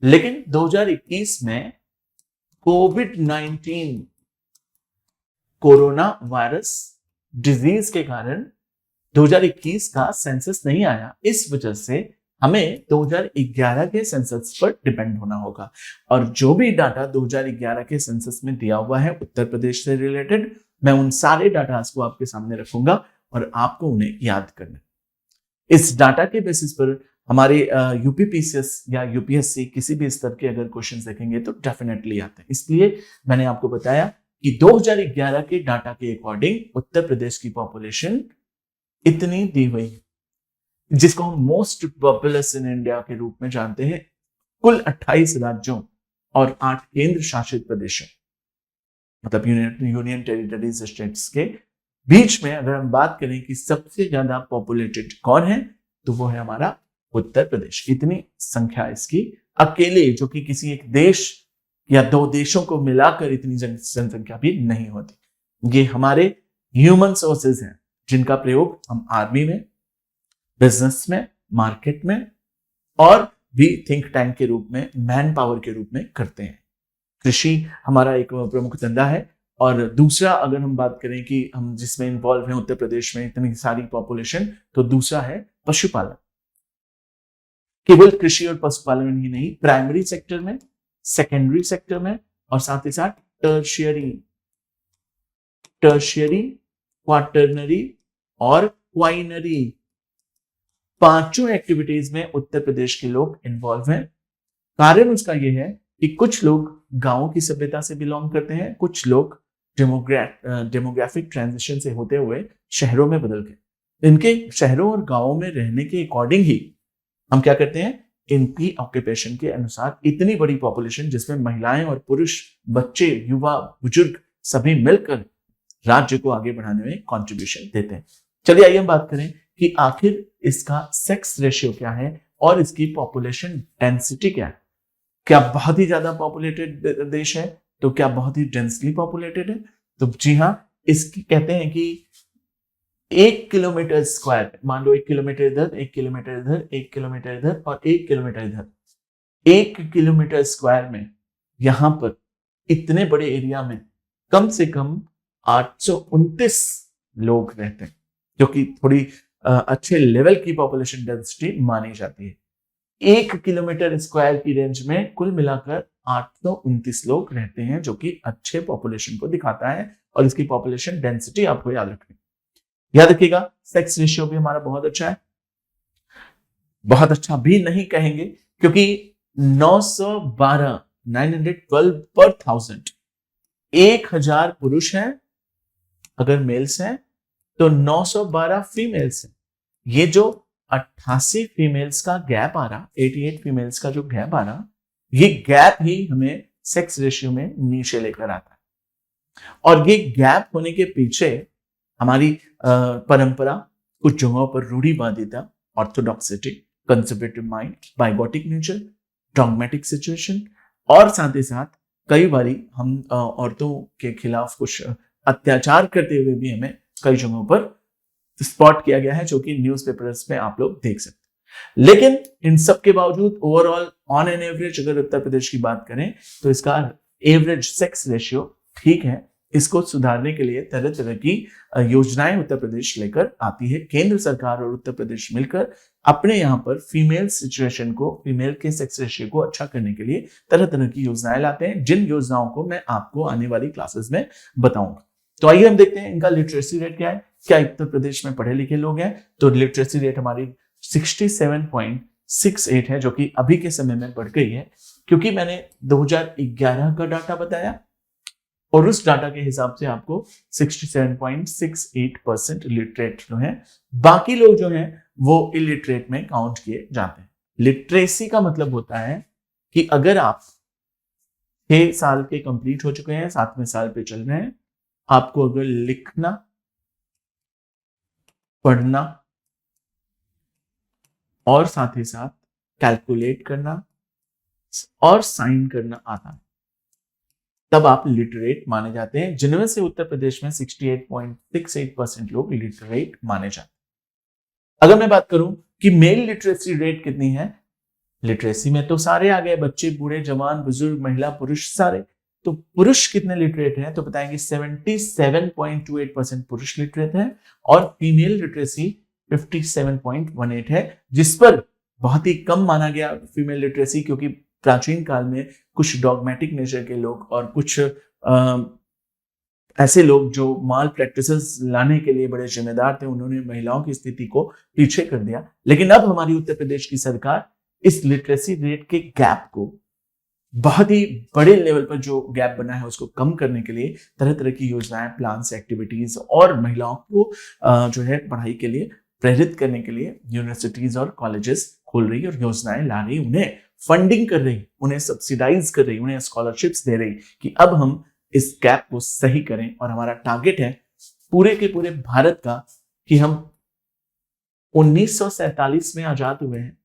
लेकिन 2021 में कोविड-19 कोरोना वायरस डिजीज के कारण 2021 का सेंसस नहीं आया। इस वजह से हमें 2011 के सेंसस पर डिपेंड होना होगा और जो भी डाटा 2011 के सेंसस में दिया हुआ है उत्तर प्रदेश से रिलेटेड, मैं उन सारे डाटास को आपके सामने रखूंगा और आपको उन्हें याद करना है। इस डाटा के बेसिस पर हमारे यूपीपीसीएस या यूपीएससी किसी भी स्तर के अगर क्वेश्चन देखेंगे तो डेफिनेटली आते हैं। इसलिए मैंने आपको बताया कि 2011 के डाटा के अकॉर्डिंग उत्तर प्रदेश की पॉपुलेशन इतनी दी हुई है, जिसको हम मोस्ट पॉपुलस इन इंडिया के रूप में जानते हैं। कुल 28 राज्यों और 8 केंद्र शासित प्रदेशों, मतलब यूनियन टेरिटरीज स्टेट्स के बीच में अगर हम बात करें कि सबसे ज्यादा पॉपुलेटेड कौन है, तो वो है हमारा उत्तर प्रदेश। इतनी संख्या इसकी अकेले, जो कि किसी एक देश या 2 देशों को मिलाकर इतनी जनसंख्या भी नहीं होती। ये हमारे ह्यूमन सोर्सेज हैं जिनका प्रयोग हम आर्मी में, बिजनेस में, मार्केट में और भी थिंक टैंक के रूप में, मैन पावर के रूप में करते हैं। कृषि हमारा एक प्रमुख धंधा है और दूसरा अगर हम बात करें कि हम जिसमें इन्वॉल्व हैं उत्तर प्रदेश में इतनी सारी पॉपुलेशन, तो दूसरा है पशुपालन। केवल कृषि और पशुपालन ही नहीं, प्राइमरी सेक्टर में, सेकेंडरी सेक्टर में और साथ ही साथ टर्शियरी, क्वाटरनरी और क्वाइनरी, 5 एक्टिविटीज में उत्तर प्रदेश के लोग इन्वॉल्व हैं। कारण उसका यह है कि कुछ लोग गांवों की सभ्यता से बिलोंग करते हैं, कुछ लोग डेमोग्राफिक ट्रांजिशन से होते हुए शहरों में बदल गए। इनके शहरों और गांवों में रहने के अकॉर्डिंग ही हम क्या करते हैं, इनकी ऑक्यूपेशन के अनुसार इतनी बड़ी पॉपुलेशन जिसमें महिलाएं और पुरुष, बच्चे, युवा, बुजुर्ग सभी मिलकर राज्य को आगे बढ़ाने में कंट्रीब्यूशन देते हैं। चलिए आइए हम बात करें कि आखिर इसका सेक्स रेशियो क्या है और इसकी पॉपुलेशन डेंसिटी क्या है। क्या बहुत ही ज्यादा पॉपुलेटेड देश है, तो क्या बहुत ही डेंसली पॉपुलेटेड है? तो जी हाँ, इसकी कहते हैं कि 1 किलोमीटर स्क्वायर, मान लो 1 किलोमीटर इधर, 1 किलोमीटर इधर, 1 किलोमीटर इधर और 1 किलोमीटर इधर, 1 किलोमीटर स्क्वायर में यहां पर इतने बड़े एरिया में कम से कम 829 लोग रहते हैं, जो कि थोड़ी अच्छे लेवल की पॉपुलेशन डेंसिटी मानी जाती है। 1 किलोमीटर स्क्वायर की रेंज में कुल मिलाकर 829 लोग रहते हैं, जो कि अच्छे पॉपुलेशन को दिखाता है और इसकी पॉपुलेशन डेंसिटी आपको याद रखनी, याद रखिएगा। सेक्स रेशियो भी हमारा बहुत अच्छा है, बहुत अच्छा भी नहीं कहेंगे, क्योंकि 912 पर 1000 पुरुष हैं अगर मेल्स हैं, तो 912 फीमेल्स हैं। ये जो 88 फीमेल्स का गैप आ रहा, 88 फीमेल्स का जो गैप आ रहा, ये गैप ही हमें सेक्स रेशियो में नीचे लेकर आता है। और ये गैप होने के पीछे हमारी परंपरा, कुछ जगहों पर रूढ़िवादिता, orthodoxity, conservative mind, bigotic nature, dogmatic situation और साथ ही साथ कई बारी हम औरतों के खिलाफ कुछ अत्याचार करते हुए भी हमें कई जगहों पर स्पॉट किया गया है, जो कि न्यूज़पेपर्स में आप लोग देख सकते हैं। लेकिन इन सब के बावजूद ओवरऑल ऑन एन एवरेज अगर उत्तर प्रदेश की बात करें तो इसका एवरेज सेक्स रेशियो ठीक है। इसको सुधारने के लिए तरह तरह की योजनाएं उत्तर प्रदेश लेकर आती है। केंद्र सरकार और उत्तर प्रदेश मिलकर अपने यहाँ पर फीमेल सिचुएशन को, फीमेल के सेक्स रेशियो को अच्छा करने के लिए तरह तरह की योजनाएं लाते हैं, जिन योजनाओं को मैं आपको आने वाली क्लासेस में बताऊंगा। तो आइए हम देखते हैं इनका लिटरेसी रेट क्या है। क्या उत्तर प्रदेश में पढ़े लिखे लोग हैं? तो लिटरेसी रेट हमारी 67.68 है, जो कि अभी के समय में बढ़ गई है, क्योंकि मैंने 2011 का डाटा बताया और उस डाटा के हिसाब से आपको 67.68% लिटरेट जो है, बाकी लोग जो हैं वो इलिटरेट में काउंट किए जाते हैं। लिटरेसी का मतलब होता है कि अगर आप 6 साल के कंप्लीट हो चुके हैं, 7वें साल पे चल रहे हैं, आपको अगर लिखना, पढ़ना और साथ ही साथ कैलकुलेट करना और साइन करना आता है, तब आप लिटरेट माने जाते हैं, जिनमें से उत्तर प्रदेश में 68.68% लोग लिटरेट माने जाते हैं। अगर मैं बात करूं कि मेल लिटरेसी रेट कितनी है, लिटरेसी में तो सारे आ गए, बच्चे, बूढ़े, जवान, बुजुर्ग, महिला, पुरुष, सारे। तो पुरुष कितने लिटरेट हैं, तो बताएंगे 77.28% पुरुष लिटरेट है और फीमेल लिटरेसी 57.18 है, जिस पर बहुत ही कम माना गया फीमेल लिटरेसी, क्योंकि प्राचीन काल में कुछ डॉगमेटिक नेचर के लोग और कुछ ऐसे लोग जो माल प्रैक्टिसेस लाने के लिए बड़े जिम्मेदार थे, उन्होंने महिलाओं की स्थिति को पीछे कर दिया। लेकिन अब हमारी उत्तर प्रदेश की सरकार इस लिटरेसी रेट के गैप को, बहुत ही बड़े लेवल पर जो गैप बना है उसको कम करने के लिए तरह तरह की योजनाएं, प्लान्स, एक्टिविटीज और महिलाओं को जो है पढ़ाई के लिए प्रेरित करने के लिए यूनिवर्सिटीज और कॉलेजेस खोल रही है और योजनाएं ला रही, उन्हें फंडिंग कर रही, उन्हें सब्सिडाइज कर रही, उन्हें स्कॉलरशिप्स दे रही कि अब हम इस गैप को सही करें। और हमारा टारगेट है पूरे के पूरे भारत का कि हम 1947 में आजाद हुए हैं,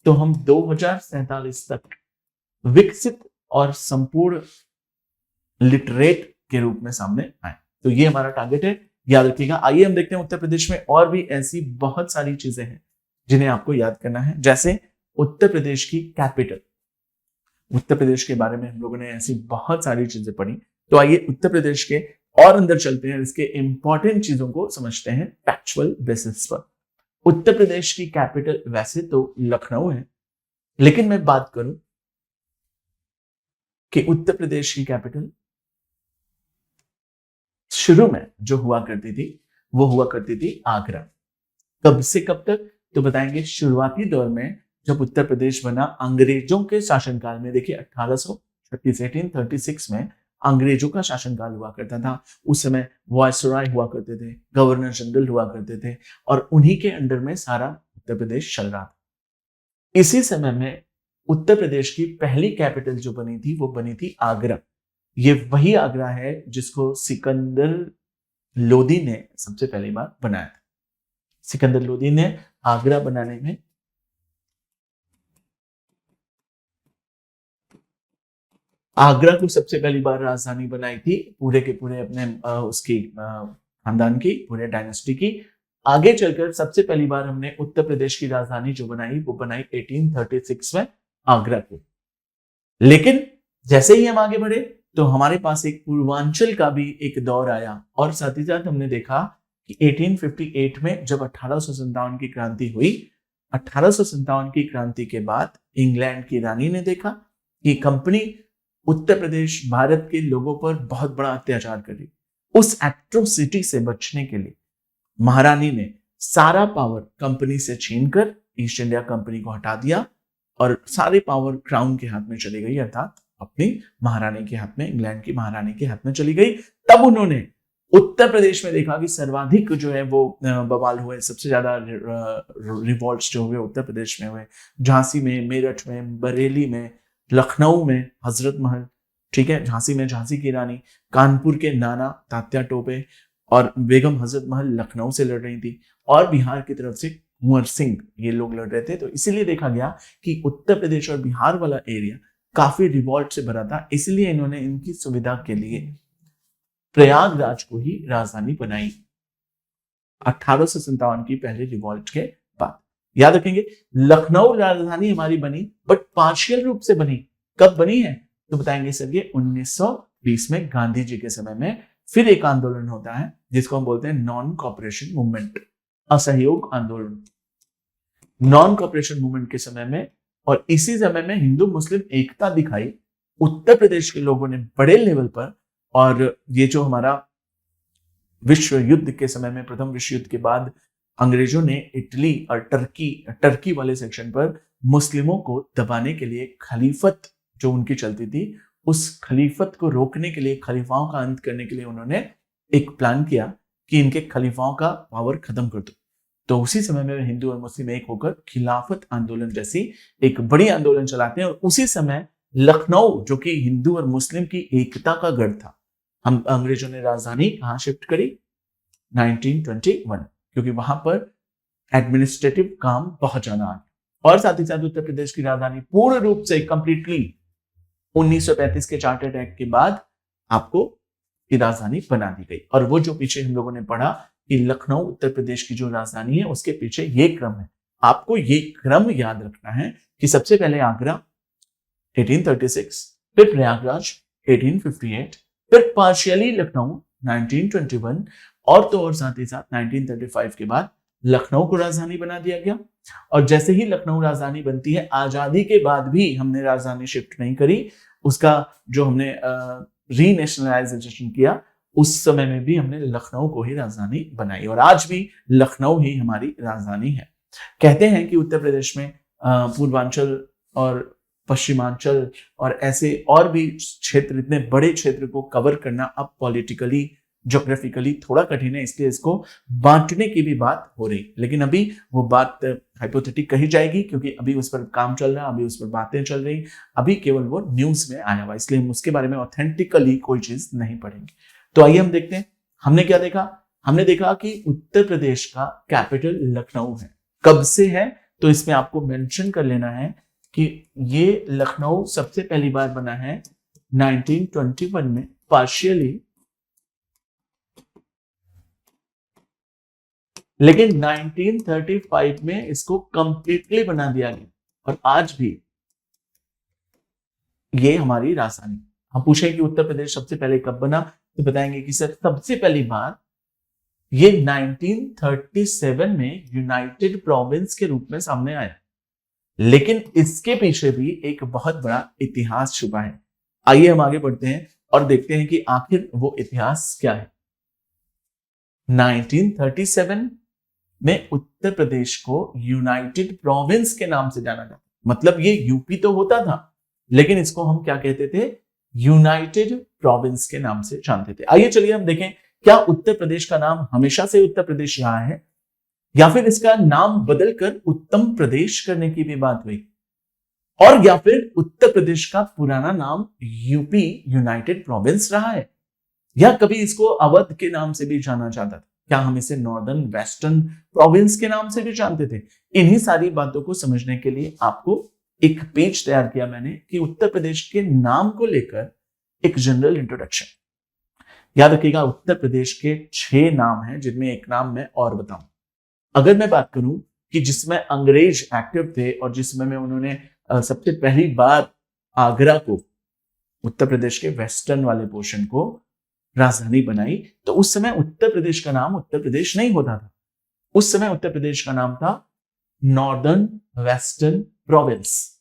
तो हम 2047 तक विकसित और संपूर्ण लिटरेट के रूप में सामने आए। तो ये हमारा टारगेट है, याद रखिएगा। आइए हम देखते हैं उत्तर प्रदेश में और भी ऐसी बहुत सारी चीजें हैं जिन्हें आपको याद करना है, जैसे उत्तर प्रदेश की कैपिटल। उत्तर प्रदेश के बारे में हम लोगों ने ऐसी बहुत सारी चीजें पढ़ी, तो आइए उत्तर प्रदेश के और अंदर चलते हैं, इसके इंपॉर्टेंट चीजों को समझते हैं फैक्चुअल बेसिस पर। उत्तर प्रदेश की कैपिटल वैसे तो लखनऊ है, लेकिन मैं बात करूं कि उत्तर प्रदेश की कैपिटल शुरू में जो हुआ करती थी वो हुआ करती थी आगरा। कब से कब तक, तो बताएंगे शुरुआती दौर में जब उत्तर प्रदेश बना अंग्रेजों के शासनकाल में। देखिए 1836 में अंग्रेजों का शासनकाल हुआ करता था। उस समय वायसराय हुआ करते थे, गवर्नर जनरल हुआ करते थे और उन्हीं के अंडर में सारा उत्तर प्रदेश चल रहा था। इसी समय में उत्तर प्रदेश की पहली कैपिटल जो बनी थी वो बनी थी आगरा। ये वही आगरा है जिसको सिकंदर लोदी ने सबसे पहली बार बनाया था। सिकंदर लोदी ने आगरा बनाने में आगरा को सबसे पहली बार राजधानी बनाई थी पूरे के पूरे अपने उसकी खानदान की, पूरे डायनेस्टी की। आगे चलकर सबसे पहली बार हमने उत्तर प्रदेश की राजधानी जो बनाई वो बनाई 1836 में आगरा को। लेकिन जैसे ही हम आगे बढ़े तो हमारे पास एक पूर्वांचल का भी एक दौर आया और साथ ही साथ हमने देखा कि 1858 में जब 1857 की क्रांति हुई, 1857 की क्रांति के बाद इंग्लैंड की रानी ने देखा कि कंपनी उत्तर प्रदेश भारत के लोगों पर बहुत बड़ा अत्याचार कर रही। उस एट्रोसिटी से बचने के लिए महारानी ने सारा पावर कंपनी से छीनकर ईस्ट इंडिया कंपनी को हटा दिया और सारे पावर क्राउन के हाथ में चली गई, अर्थात अपनी महारानी के हाथ में, इंग्लैंड की महारानी के हाथ में चली गई। तब उन्होंने उत्तर प्रदेश में देखा कि सर्वाधिक जो है वो बवाल हुए, सबसे ज्यादा रिवॉल्ट्स जो हुए उत्तर प्रदेश में हुए। झांसी में, मेरठ में, बरेली में, लखनऊ में हजरत महल, ठीक है, झांसी में झांसी की रानी, कानपुर के नाना तात्या टोपे और बेगम हजरत महल लखनऊ से लड़ रही थी और बिहार की तरफ से कुंवर सिंह, ये लोग लड़ रहे थे। तो इसीलिए देखा गया कि उत्तर प्रदेश और बिहार वाला एरिया काफी रिवॉल्ट से भरा था, इसलिए इन्होंने इनकी सुविधा के लिए प्रयागराज को ही राजधानी बनाई 1857 की पहले रिवॉल्ट के बाद। याद रखेंगे लखनऊ राजधानी हमारी बनी, बट पार्शियल रूप से बनी। कब बनी है तो बताएंगे सर, ये 1920 में गांधी जी के समय में फिर एक आंदोलन होता है जिसको हम बोलते हैं नॉन कॉपरेशन मूवमेंट, असहयोग आंदोलन। नॉन कॉपरेशन मूवमेंट के समय में और इसी समय में हिंदू मुस्लिम एकता दिखाई उत्तर प्रदेश के लोगों ने बड़े लेवल पर। और ये जो हमारा विश्व युद्ध के समय में, प्रथम विश्व युद्ध के बाद अंग्रेजों ने इटली और टर्की वाले सेक्शन पर मुस्लिमों को दबाने के लिए खलीफत जो उनकी चलती थी, उस खलीफत को रोकने के लिए, खलीफाओं का अंत करने के लिए उन्होंने एक प्लान किया कि इनके खलीफाओं का पावर खत्म कर दो। तो उसी समय में हिंदू और मुस्लिम एक होकर खिलाफत आंदोलन जैसी एक बड़ी आंदोलन चलाते हैं। और उसी समय लखनऊ जो कि हिंदू और मुस्लिम की एकता का गढ़ था, हम अंग्रेजों ने राजधानी कहां शिफ्ट करी, 1921, क्योंकि वहां पर एडमिनिस्ट्रेटिव काम बहुत ज्यादा आ। और साथ ही साथ उत्तर प्रदेश की राजधानी पूर्ण रूप से कंप्लीटली 1935 के चार्टर्ड एक्ट के बाद आपको की राजधानी बना दी गई। और वो जो पीछे हम लोगों ने पढ़ा कि लखनऊ उत्तर प्रदेश की जो राजधानी है, उसके पीछे ये क्रम है। आपको ये क्रम याद रखना है कि सबसे पहले आगरा 1836, फिर प्रयागराज 1858, फिर पार्शियली लखनऊ 1921 और तो और साथ ही साथ 1935 के बाद लखनऊ को राजधानी बना दिया गया। और जैसे ही लखनऊ राजधानी बनती है, आजादी के बाद भी हमने राजधानी शिफ्ट नहीं करी, उसका जो हमने रीनेशनलाइजेशन किया उस समय में भी हमने लखनऊ को ही राजधानी बनाई और आज भी लखनऊ ही हमारी राजधानी है। कहते हैं कि उत्तर प्रदेश में पूर्वांचल और पश्चिमांचल और ऐसे और भी क्षेत्र, इतने बड़े क्षेत्र को कवर करना अब पॉलिटिकली ज्योग्राफिकली थोड़ा कठिन है, इसलिए इसको बांटने की भी बात हो रही, लेकिन अभी वो बात हाइपोथेटिक कही जाएगी क्योंकि अभी उस पर काम चल रहा है, अभी उस पर बातें चल रही, अभी केवल वो न्यूज में आया हुआ, इसलिए हम उसके बारे में ऑथेंटिकली कोई चीज नहीं पढ़ेंगे। तो आइए हम देखते हैं, हमने क्या देखा। हमने देखा कि उत्तर प्रदेश का कैपिटल लखनऊ है। कब से है, तो इसमें आपको मेंशन कर लेना है कि ये लखनऊ सबसे पहली बार बना है 1921 में पार्शियली, लेकिन 1935 में इसको कंप्लीटली बना दिया गया और आज भी ये हमारी राजधानी। हम पूछें कि उत्तर प्रदेश सबसे पहले कब बना, तो बताएंगे कि सर सबसे पहली बार ये 1937 में यूनाइटेड प्रोविंस के रूप में सामने आया, लेकिन इसके पीछे भी एक बहुत बड़ा इतिहास छुपा है। आइए हम आगे बढ़ते हैं और देखते हैं कि आखिर वो इतिहास क्या है। 1937 में उत्तर प्रदेश को यूनाइटेड प्रोविंस के नाम से जाना जाता, मतलब ये यूपी तो होता था लेकिन इसको हम क्या कहते थे, यूनाइटेड प्रोविंस के नाम से जानते थे। आइए चलिए हम देखें, क्या उत्तर प्रदेश का नाम हमेशा से उत्तर प्रदेश रहा है या फिर इसका नाम बदलकर उत्तम प्रदेश करने की भी बात हुई, और या फिर उत्तर प्रदेश का पुराना नाम यूपी यूनाइटेड प्रोविंस रहा है, या कभी इसको अवध के नाम से भी जाना जाता था, क्या हम इसे नॉर्दर्न वेस्टर्न प्रोविंस के नाम से भी जानते थे। इन्हीं सारी बातों को समझने के लिए आपको एक पेज तैयार किया मैंने कि उत्तर प्रदेश के नाम को लेकर एक जनरल इंट्रोडक्शन। याद रखिएगा, उत्तर प्रदेश के 6 नाम हैं जिनमें एक नाम मैं और बताऊं। अगर मैं बात करूं कि जिसमें अंग्रेज एक्टिव थे और जिसमें में उन्होंने सबसे पहली बार आगरा को, उत्तर प्रदेश के वेस्टर्न वाले पोर्शन को राजधानी बनाई, तो उस समय उत्तर प्रदेश का नाम उत्तर प्रदेश नहीं होता था। उस समय उत्तर प्रदेश का नाम था नॉर्दर्न वेस्टर्न प्रोविंस।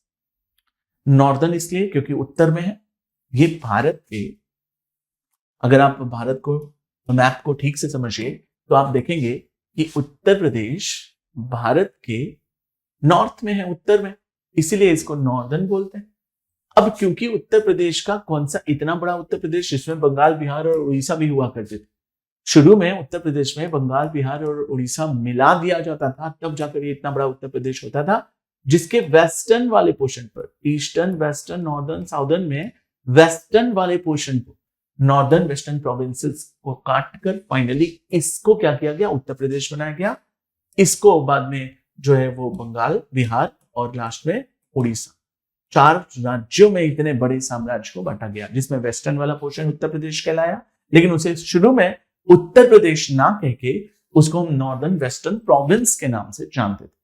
नॉर्दर्न इसलिए क्योंकि उत्तर में है। ये भारत के, अगर आप भारत को मैप को ठीक से समझिए तो आप देखेंगे कि उत्तर प्रदेश भारत के नॉर्थ में है, उत्तर में, इसीलिए इसको नॉर्दर्न बोलते हैं। अब क्योंकि उत्तर प्रदेश का कौन सा इतना बड़ा उत्तर प्रदेश जिसमें बंगाल, बिहार और उड़ीसा भी हुआ करते थे, शुरू में उत्तर प्रदेश में बंगाल, बिहार और उड़ीसा मिला दिया जाता था, तब जाकर ये इतना बड़ा उत्तर प्रदेश होता था, जिसके वेस्टर्न वाले पोर्शन पर, ईस्टर्न, वेस्टर्न, नॉर्दर्न, साउदर्न में वेस्टर्न वाले पोर्शन को, नॉर्दर्न वेस्टर्न प्रोविंसेस को काटकर फाइनली इसको क्या किया गया, उत्तर प्रदेश बनाया गया। इसको बाद में जो है वो बंगाल, बिहार और लास्ट में उड़ीसा, 4 राज्यों में इतने बड़े साम्राज्य को बांटा गया, जिसमें वेस्टर्न वाला पोर्शन उत्तर प्रदेश कहलाया, लेकिन उसे शुरू में उत्तर प्रदेश ना कह के उसको हम नॉर्दर्न वेस्टर्न प्रोविंस के नाम से जानते थे।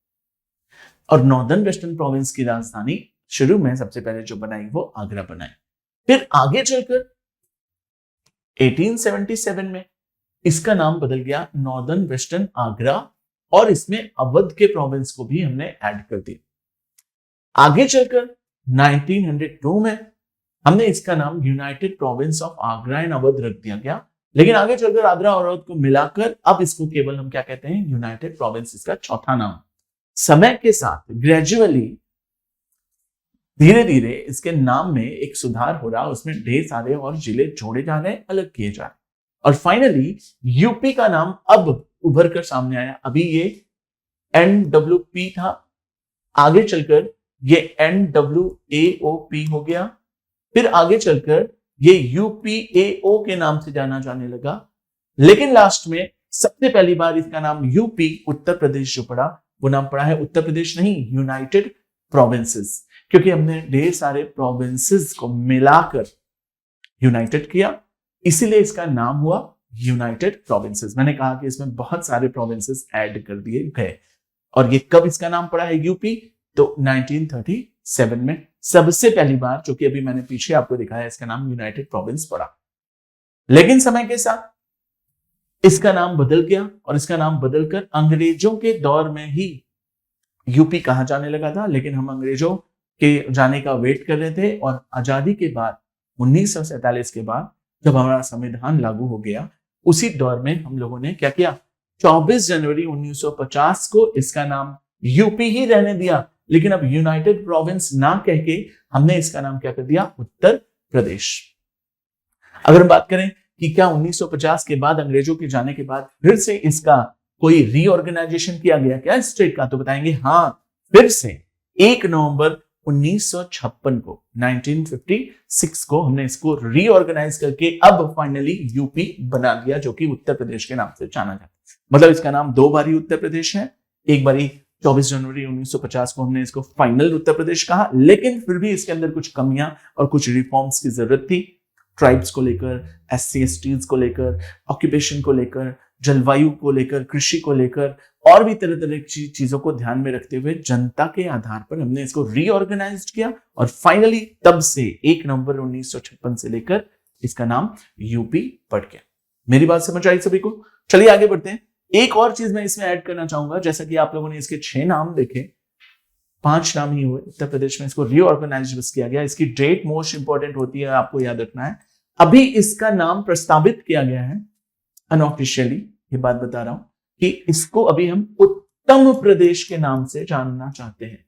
और नॉर्दर्न वेस्टर्न प्रोविंस की राजधानी शुरू में सबसे पहले जो बनाई वो आगरा बनाई। फिर आगे चलकर 1877 में इसका नाम बदल गया नॉर्दर्न वेस्टर्न आगरा, और इसमें अवध के प्रोविंस को भी हमने ऐड कर दिया। आगे चलकर 1902 में हमने इसका नाम United province of Agra and Awadh रख दिया गया, लेकिन आगे चलकर आगरा और अवध को मिलाकर अब इसको केवल हम क्या कहते हैं, यूनाइटेड प्रोविंस, इसका चौथा नाम। समय के साथ ग्रेजुअली धीरे धीरे इसके नाम में एक सुधार हो रहा, उसमें ढेर सारे और जिले जोड़े जा रहे, अलग किए जा रहे, और फाइनली यूपी का नाम अब उभर कर सामने आया। अभी ये NWP था, आगे चलकर ये NWAOP हो गया, फिर आगे चलकर ये UPAO के नाम से जाना जाने लगा, लेकिन लास्ट में सबसे पहली बार इसका नाम यूपी, उत्तर प्रदेश जो पड़ा, वो नाम पड़ा है उत्तर प्रदेश नहीं, यूनाइटेड प्रोविंसेस, क्योंकि हमने ढेर सारे प्रोविंसेस को मिलाकर यूनाइटेड किया, इसीलिए इसका नाम हुआ यूनाइटेड प्रोविंसेस। मैंने कहा कि इसमें बहुत सारे प्रोविंसेस ऐड कर दिए गए। और ये कब इसका नाम पड़ा है यूपी, तो 1937 में सबसे पहली बार, जो कि अभी मैंने पीछे आपको दिखाया, इसका नाम यूनाइटेड प्रोविंस पड़ा। लेकिन समय के साथ इसका नाम बदल गया और इसका नाम बदलकर अंग्रेजों के दौर में ही यूपी कहा जाने लगा था। लेकिन हम अंग्रेजों के जाने का वेट कर रहे थे और आजादी के बाद 1947 के बाद जब हमारा संविधान लागू हो गया, उसी दौर में हम लोगों ने क्या किया, 24 जनवरी 1950 को इसका नाम यूपी ही रहने दिया। लेकिन अब यूनाइटेड प्रोविंस ना कह के हमने इसका नाम क्या कर दिया, उत्तर प्रदेश। अगर हम बात करें कि क्या 1950 के बाद, अंग्रेजों के जाने के बाद फिर से इसका कोई रीऑर्गेनाइजेशन किया गया क्या स्टेट का, तो बताएंगे हाँ, फिर से 1 नवंबर 1956 को 1956 को हमने इसको रीऑर्गेनाइज करके अब फाइनली यूपी बना दिया, जो कि उत्तर प्रदेश के नाम से जाना जाता है। मतलब इसका नाम दो बारी उत्तर प्रदेश है। एक बारी 24 जनवरी 1950 को हमने इसको फाइनल उत्तर प्रदेश कहा, लेकिन फिर भी इसके अंदर कुछ कमियां और कुछ रिफॉर्म्स की जरूरत थी। ट्राइब्स को लेकर, SC STs को लेकर, ऑक्यूपेशन को लेकर, जलवायु को लेकर, कृषि को लेकर और भी तरह तरह की चीजों को ध्यान में रखते हुए जनता के आधार पर हमने इसको रीऑर्गेनाइज किया और फाइनली तब से 1 नवंबर 1956 से लेकर इसका नाम यूपी पड़ गया। मेरी बात समझ आई सभी को? चलिए आगे बढ़ते हैं। एक और चीज मैं इसमें ऐड करना चाहूंगा, जैसा कि आप लोगों ने इसके 6 नाम देखे, 5 नाम ही हुए। उत्तर प्रदेश में इसको रीऑर्गेनाइज बस किया गया। इसकी डेट मोस्ट इंपॉर्टेंट होती है, आपको याद रखना है। अभी इसका नाम प्रस्तावित किया गया है अनऑफिशियली, ये बात बता रहा हूं कि इसको अभी हम उत्तम प्रदेश के नाम से जानना चाहते हैं।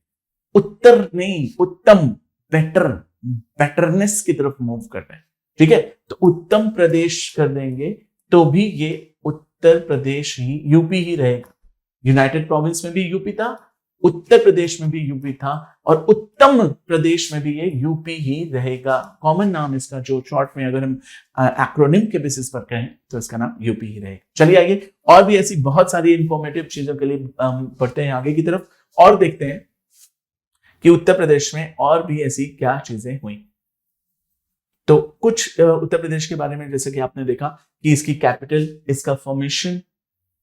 उत्तर नहीं, उत्तम, बेटर, बेटरनेस की तरफ मूव कर रहे हैं। ठीक है, तो उत्तम प्रदेश कर देंगे तो भी ये उत्तर प्रदेश ही, यूपी ही रहेगा। यूनाइटेड प्रोविंस में भी यूपी था, उत्तर प्रदेश में भी यूपी था और उत्तम प्रदेश में भी ये यूपी ही रहेगा। कॉमन नाम इसका, जो शॉर्ट में अगर हम एक्रोनिम के बेसिस पर कहें तो इसका नाम यूपी ही रहेगा। चलिए आगे, और भी ऐसी बहुत सारी इंफॉर्मेटिव चीजों के लिए बढ़ते हैं आगे की तरफ और देखते हैं कि उत्तर प्रदेश में और भी ऐसी क्या चीजें हुई। तो कुछ उत्तर प्रदेश के बारे में, जैसे कि आपने देखा कि इसकी कैपिटल, इसका फॉर्मेशन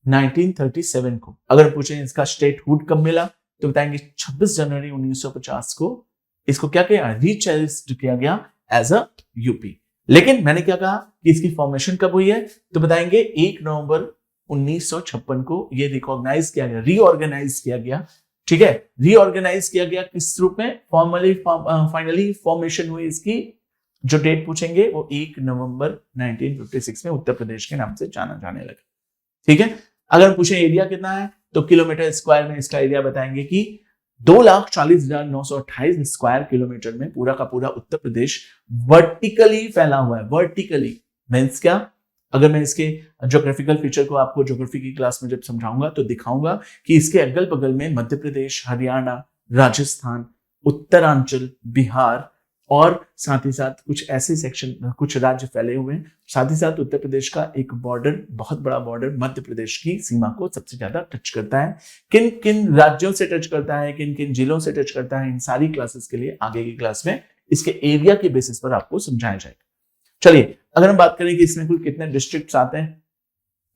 1937 को। अगर पूछें इसका स्टेटहुड कब मिला तो बताएंगे 26 जनवरी 1950 को इसको क्या किया, रीचेरिस्ड किया गया एज अ यूपी। लेकिन मैंने क्या कहा कि इसकी फॉर्मेशन कब हुई है, तो बताएंगे 1 नवंबर 1956 को ये रिकॉग्नाइज किया गया, रीऑर्गेनाइज किया गया। ठीक है, रीऑर्गेनाइज किया गया किस रूप में, फॉर्मली, फाइनली फॉर्मेशन हुई इसकी। जो डेट पूछेंगे वो 1 नवंबर 1956 में उत्तर प्रदेश के नाम से जाना जाने लगा। ठीक है, अगर पूछे एरिया कितना है तो किलोमीटर स्क्वायर में इसका एरिया बताएंगे कि 2,40,928 स्क्वायर किलोमीटर में पूरा का पूरा उत्तर प्रदेश वर्टिकली फैला हुआ है। वर्टिकली मींस क्या, अगर मैं इसके ज्योग्राफिकल फीचर को आपको ज्योग्राफी की क्लास में जब समझाऊंगा तो दिखाऊंगा कि इसके अगल बगल में मध्य प्रदेश, हरियाणा, राजस्थान, उत्तरांचल, बिहार और साथ ही साथ कुछ ऐसे सेक्शन, कुछ राज्य फैले हुए हैं। साथ ही साथ उत्तर प्रदेश का एक बॉर्डर, बहुत बड़ा बॉर्डर मध्य प्रदेश की सीमा को सबसे ज्यादा टच करता है। किन किन राज्यों से टच करता है, किन किन जिलों से टच करता है, इन सारी क्लासेस के लिए आगे की क्लास में इसके एरिया के बेसिस पर आपको समझाया जाएगा। चलिए, अगर हम बात करें कि इसमें कुल कितने डिस्ट्रिक्ट्स आते हैं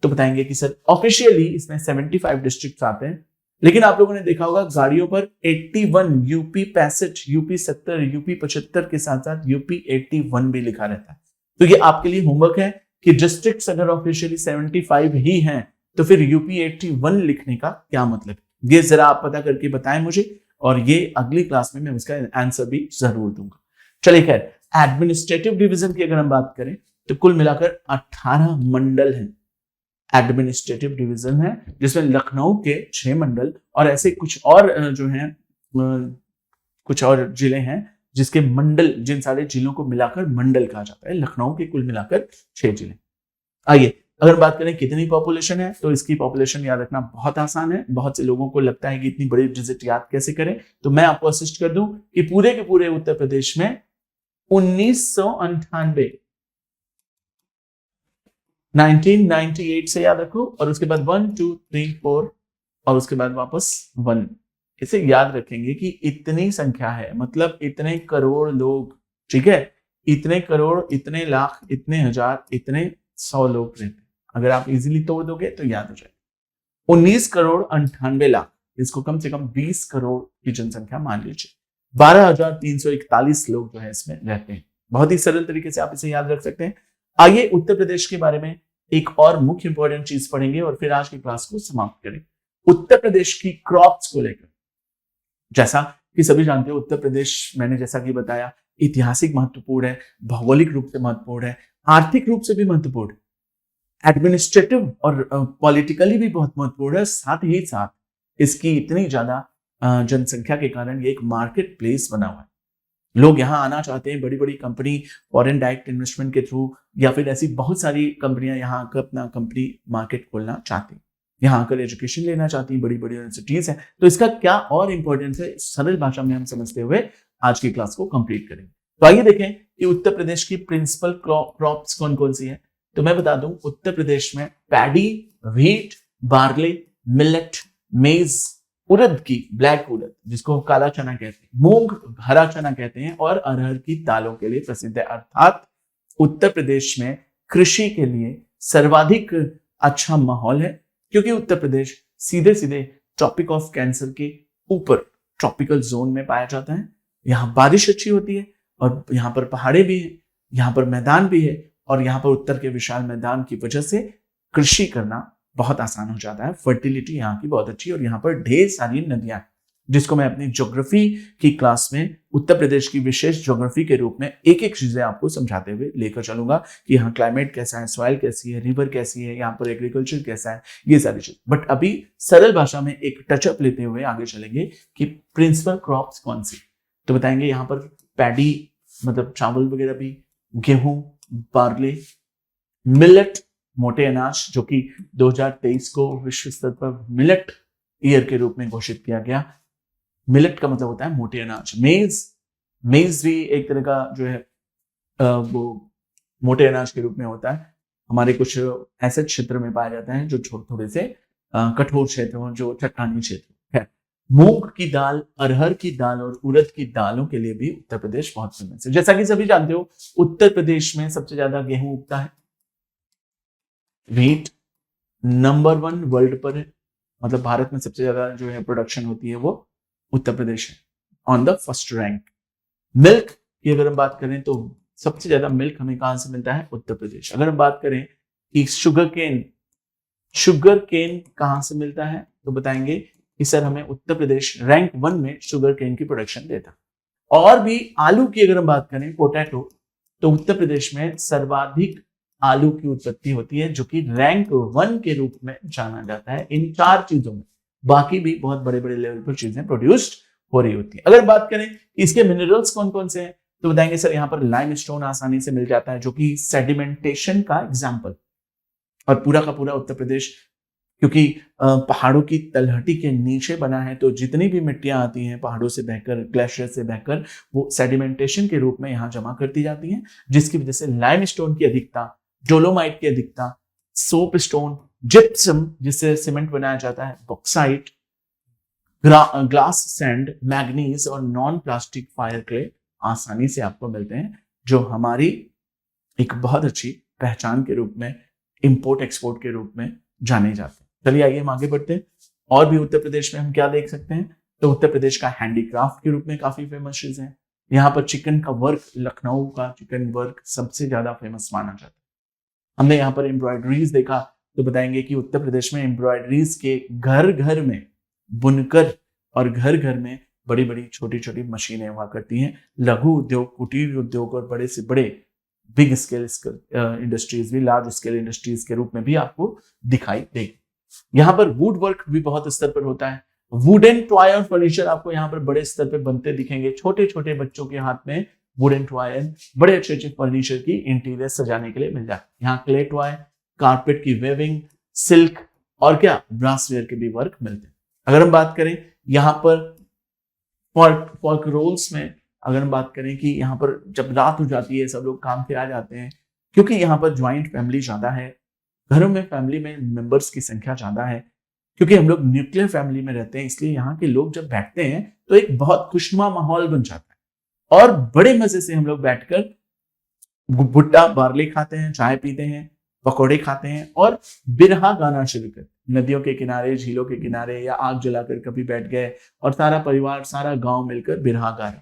तो बताएंगे कि सर ऑफिशियली इसमें 75 डिस्ट्रिक्ट्स आते हैं, लेकिन आप लोगों ने देखा होगा गाड़ियों पर 81, यूपी 65, यूपी 70, यूपी 75 के साथ साथ यूपी 81 भी लिखा रहता है। तो ये आपके लिए होमवर्क है कि डिस्ट्रिक्ट्स अगर ऑफिशियली 75 ही हैं तो फिर यूपी 81 लिखने का क्या मतलब, ये जरा आप पता करके बताएं मुझे, और ये अगली क्लास में मैं उसका आंसर भी जरूर दूंगा। चलिए खैर, एडमिनिस्ट्रेटिव डिवीजन की अगर हम बात करें तो कुल मिलाकर 18 मंडल हैं। एडमिनिस्ट्रेटिव डिवीजन है जिसमें लखनऊ के 6 मंडल और ऐसे कुछ और जो हैं कुछ और जिले हैं जिसके मंडल, जिन सारे जिलों को मिलाकर मंडल कहा जाता है। लखनऊ के कुल मिलाकर 6 जिले। आइए, अगर बात करें कितनी पॉपुलेशन है तो इसकी पॉपुलेशन याद रखना बहुत आसान है। बहुत से लोगों को लगता है कि इतनी बड़ी डिजिट याद कैसे करें, तो मैं आपको असिस्ट कर दूं कि पूरे के पूरे उत्तर प्रदेश में 1998 1998 से याद रखो और उसके बाद 1 2 3 4 और उसके बाद वापस 1। इसे याद रखेंगे कि इतनी संख्या है, मतलब इतने करोड़ लोग। ठीक है, इतने करोड़, इतने लाख, इतने हजार, इतने 100 लोग रहते हैं। अगर आप इजीली तोड़ दोगे तो याद हो जाएगा। 19 करोड़ 98 लाख, इसको कम से कम 20 करोड़ की जनसंख्या मान लीजिए। 12,341 लोग जो है इसमें रहते हैं। बहुत ही सरल तरीके से आप इसे याद रख सकते हैं। आइए उत्तर प्रदेश के बारे में एक और मुख्य इंपॉर्टेंट चीज पढ़ेंगे और फिर आज की क्लास को समाप्त करेंगे। उत्तर प्रदेश की क्रॉप्स को लेकर, जैसा कि सभी जानते हो उत्तर प्रदेश, मैंने जैसा कि बताया, ऐतिहासिक महत्वपूर्ण है, भौगोलिक रूप से महत्वपूर्ण है, आर्थिक रूप से भी महत्वपूर्ण है, एडमिनिस्ट्रेटिव और पॉलिटिकली भी बहुत महत्वपूर्ण है। साथ ही साथ इसकी इतनी ज्यादा जनसंख्या के कारण ये एक मार्केट प्लेस बना हुआ है। लोग यहाँ आना चाहते हैं, बड़ी बड़ी कंपनी फॉरेन डायरेक्ट इन्वेस्टमेंट के थ्रू या फिर ऐसी बहुत सारी कंपनियां यहाँ आकर अपना कंपनी मार्केट खोलना चाहती हैं, यहाँ आकर एजुकेशन लेना चाहती हैं, बड़ी बड़ी यूनिवर्सिटीज हैं। तो इसका क्या और इंपॉर्टेंस है, सरल भाषा में हम समझते हुए आज की क्लास को कंप्लीट करेंगे। तो आइए देखें कि उत्तर प्रदेश की प्रिंसिपल क्रॉप्स कौन कौन सी है। तो मैं बता दूं, उत्तर प्रदेश में पैडी, व्हीट, बार्ले, मिलेट, मेज, उड़द की ब्लैक उड़द जिसको काला चना कहते हैं, मूंग हरा चना कहते हैं, और अरहर की दालों के लिए प्रसिद्ध है। अर्थात उत्तर प्रदेश में कृषि के लिए सर्वाधिक अच्छा माहौल है, क्योंकि उत्तर प्रदेश सीधे सीधे ट्रॉपिक ऑफ कैंसर के ऊपर ट्रॉपिकल जोन में पाया जाता है। यहाँ बारिश अच्छी होती है और यहाँ पर पहाड़े भी है, यहाँ पर मैदान भी है, और यहाँ पर उत्तर के विशाल मैदान की वजह से कृषि करना बहुत आसान हो जाता है। फर्टिलिटी यहाँ की बहुत अच्छी है और यहाँ पर ढेर सारी नदियां, जिसको मैं अपनी ज्योग्राफी की क्लास में उत्तर प्रदेश की विशेष ज्योग्राफी के रूप में एक एक चीजें आपको समझाते हुए लेकर चलूंगा कि यहाँ क्लाइमेट कैसा है, सॉइल कैसी है, रिवर कैसी है, यहाँ पर एग्रीकल्चर कैसा है, ये सारी चीज। बट अभी सरल भाषा में एक टचअप लेते हुए आगे चलेंगे कि प्रिंसिपल क्रॉप्स कौन सी। तो बताएंगे यहाँ पर पैडी मतलब चावल वगैरह भी, गेहूं, बार्ले, मिलेट मोटे अनाज, जो कि 2023 को विश्व स्तर पर मिलेट ईयर के रूप में घोषित किया गया। मिलेट का मतलब होता है मोटे अनाज। मेज भी एक तरह का जो है वो मोटे अनाज के रूप में होता है। हमारे कुछ ऐसे क्षेत्र में पाया जाता है जो थोड़े से कठोर क्षेत्र हो, जो चट्टानी क्षेत्र है। मूंग की दाल, अरहर की दाल और उड़द की दालों के लिए भी उत्तर प्रदेश बहुत फेमस है। जैसा कि सभी जानते हो, उत्तर प्रदेश में सबसे ज्यादा गेहूं उगता है। व्हीट नंबर 1 वर्ल्ड पर है, मतलब भारत में सबसे ज्यादा जो है प्रोडक्शन होती है वो उत्तर प्रदेश है, on the first rank. Milk की अगर हम बात करें तो सबसे ज्यादा मिल्क हमें कहां से मिलता है, उत्तर प्रदेश। अगर हम बात करें कि शुगर केन कहां से मिलता है, तो बताएंगे कि सर हमें उत्तर प्रदेश रैंक 1 में शुगर केन की प्रोडक्शन देता। और भी आलू की अगर हम बात करें, पोटैटो, तो उत्तर प्रदेश में सर्वाधिक आलू की उत्पत्ति होती है, जो कि रैंक 1 के रूप में जाना जाता है इन 4 चीजों में। बाकी भी बहुत बड़े बड़े लेवल पर चीजें प्रोड्यूस्ड हो रही होती है। अगर बात करें इसके मिनरल्स कौन कौन से हैं, तो बताएंगे सर यहाँ पर लाइमस्टोन आसानी से मिल जाता है, जो कि सेडिमेंटेशन का एग्जाम्पल। और पूरा का पूरा उत्तर प्रदेश क्योंकि पहाड़ों की तलहटी के नीचे बना है, तो जितनी भी मिट्टियां आती हैं पहाड़ों से बहकर, ग्लेशियर से बहकर, वो सेडिमेंटेशन के रूप में यहाँ जमा करती जाती हैं, जिसकी वजह से लाइमस्टोन की अधिकता, डोलोमाइट की अधिकता, सोप स्टोन, जिप्सम जिससे सीमेंट बनाया जाता है, बॉक्साइट, ग्लास सैंड, मैग्नीज और नॉन प्लास्टिक फायर क्ले आसानी से आपको मिलते हैं, जो हमारी एक बहुत अच्छी पहचान के रूप में, इंपोर्ट एक्सपोर्ट के रूप में जाने जाते हैं। चलिए आइए हम आगे बढ़ते हैं। और भी उत्तर प्रदेश में हम क्या देख सकते हैं, तो उत्तर प्रदेश का हैंडीक्राफ्ट के रूप में काफी फेमस चीज है। यहाँ पर चिकन का वर्क, लखनऊ का चिकन वर्क सबसे ज्यादा फेमस माना जाता है। हमने यहाँ पर एम्ब्रॉयडरीज देखा, तो बताएंगे कि उत्तर प्रदेश में एम्ब्रॉयडरीज के घर घर में बुनकर और घर घर में बड़ी बड़ी छोटी छोटी मशीनें हुआ करती हैं। लघु उद्योग, कुटीर उद्योग और बड़े से बड़े बिग स्केल इंडस्ट्रीज भी, लार्ज स्केल इंडस्ट्रीज के रूप में भी आपको दिखाई देगी। यहाँ पर वुड वर्क भी बहुत स्तर पर होता है। वुडन टॉय और फर्नीचर आपको यहाँ पर बड़े स्तर पर बनते दिखेंगे। छोटे छोटे बच्चों के हाथ में वुडन टॉय, बड़े अच्छे अच्छे फर्नीचर की इंटीरियर सजाने के लिए मिल जाते हैं। यहाँ क्ले टॉय, कारपेट की वेविंग, सिल्क और क्या ब्रासवेयर के भी वर्क मिलते हैं। अगर हम बात करें यहाँ पर फॉल्क रोल्स में, अगर हम बात करें कि यहाँ पर जब रात हो जाती है सब लोग काम पे आ जाते हैं, क्योंकि यहाँ पर ज्वाइंट फैमिली ज्यादा है, घरों में फैमिली में मेंबर्स की संख्या ज्यादा है, क्योंकि हम लोग न्यूक्लियर फैमिली में रहते हैं, इसलिए यहाँ के लोग जब बैठते हैं तो एक बहुत खुशनुमा माहौल बन जाता है और बड़े मजे से हम लोग बैठकर भुट्टा बार्ले खाते हैं, चाय पीते हैं, पकौड़े खाते हैं और बिरहा गाना शुरू करते हैं। नदियों के किनारे, झीलों के किनारे या आग जलाकर कभी बैठ गए और सारा परिवार, सारा गांव मिलकर बिरहा गा रहा,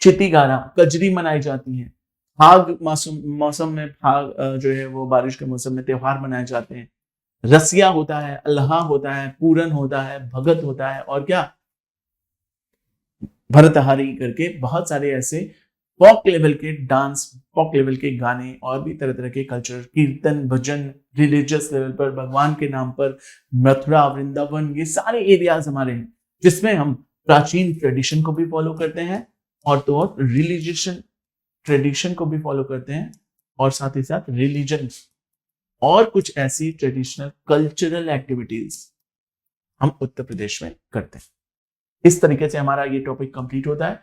चिति गा रहा, कजरी मनाई जाती है, फाग मौसम मौसम में फाग जो है वो बारिश के मौसम में त्योहार मनाए जाते हैं, रसिया होता है, अल्लाह होता है, पूरन होता है, भगत होता है और क्या भरतहारी करके बहुत सारे ऐसे पॉप लेवल के डांस, पॉप लेवल के गाने और भी तरह तरह के कल्चर, कीर्तन, भजन, रिलीजियस लेवल पर भगवान के नाम पर, मथुरा, वृंदावन, ये सारे एरियाज हमारे हैं जिसमें हम प्राचीन ट्रेडिशन को भी फॉलो करते हैं और तो और रिलीजियस ट्रेडिशन को भी फॉलो करते हैं और साथ ही साथ रिलीजन और कुछ ऐसी ट्रेडिशनल कल्चरल एक्टिविटीज हम उत्तर प्रदेश में करते हैं। इस तरीके से हमारा ये टॉपिक कंप्लीट होता है।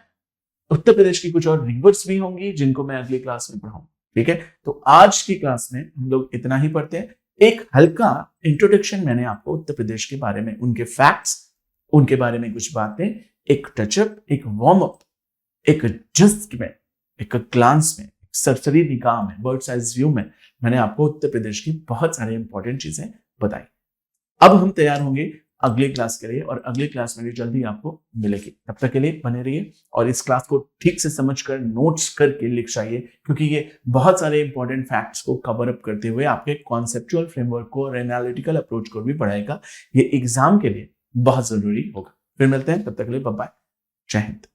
उत्तर प्रदेश की कुछ और रिवर्स भी होंगी जिनको मैं अगली क्लास में पढ़ाऊंगा। ठीक है, तो आज की क्लास में हम लोग इतना ही पढ़ते हैं। एक हल्का इंट्रोडक्शन मैंने आपको उत्तर प्रदेश के बारे में, उनके फैक्ट्स, उनके बारे में कुछ बातें, एक टचअप, एक वार्म अप, एक जस्ट में, एक ग्लांस में, एक सरसरी निगाह में, बर्ड्स आइज व्यू में मैंने आपको उत्तर प्रदेश की बहुत सारी इंपॉर्टेंट चीजें बताई। अब हम तैयार होंगे अगली क्लास के लिए और अगली क्लास में भी जल्दी आपको मिलेगी। तब तक के लिए बने रहिए और इस क्लास को ठीक से समझकर नोट्स करके लिख जाइए, क्योंकि ये बहुत सारे इंपॉर्टेंट फैक्ट्स को कवर अप करते हुए आपके कॉन्सेप्चुअल फ्रेमवर्क को और एनालिटिकल अप्रोच को भी बढ़ाएगा। ये एग्जाम के लिए बहुत जरूरी होगा। फिर मिलते हैं, तब तक के लिए बाय बाय, जय हिंद।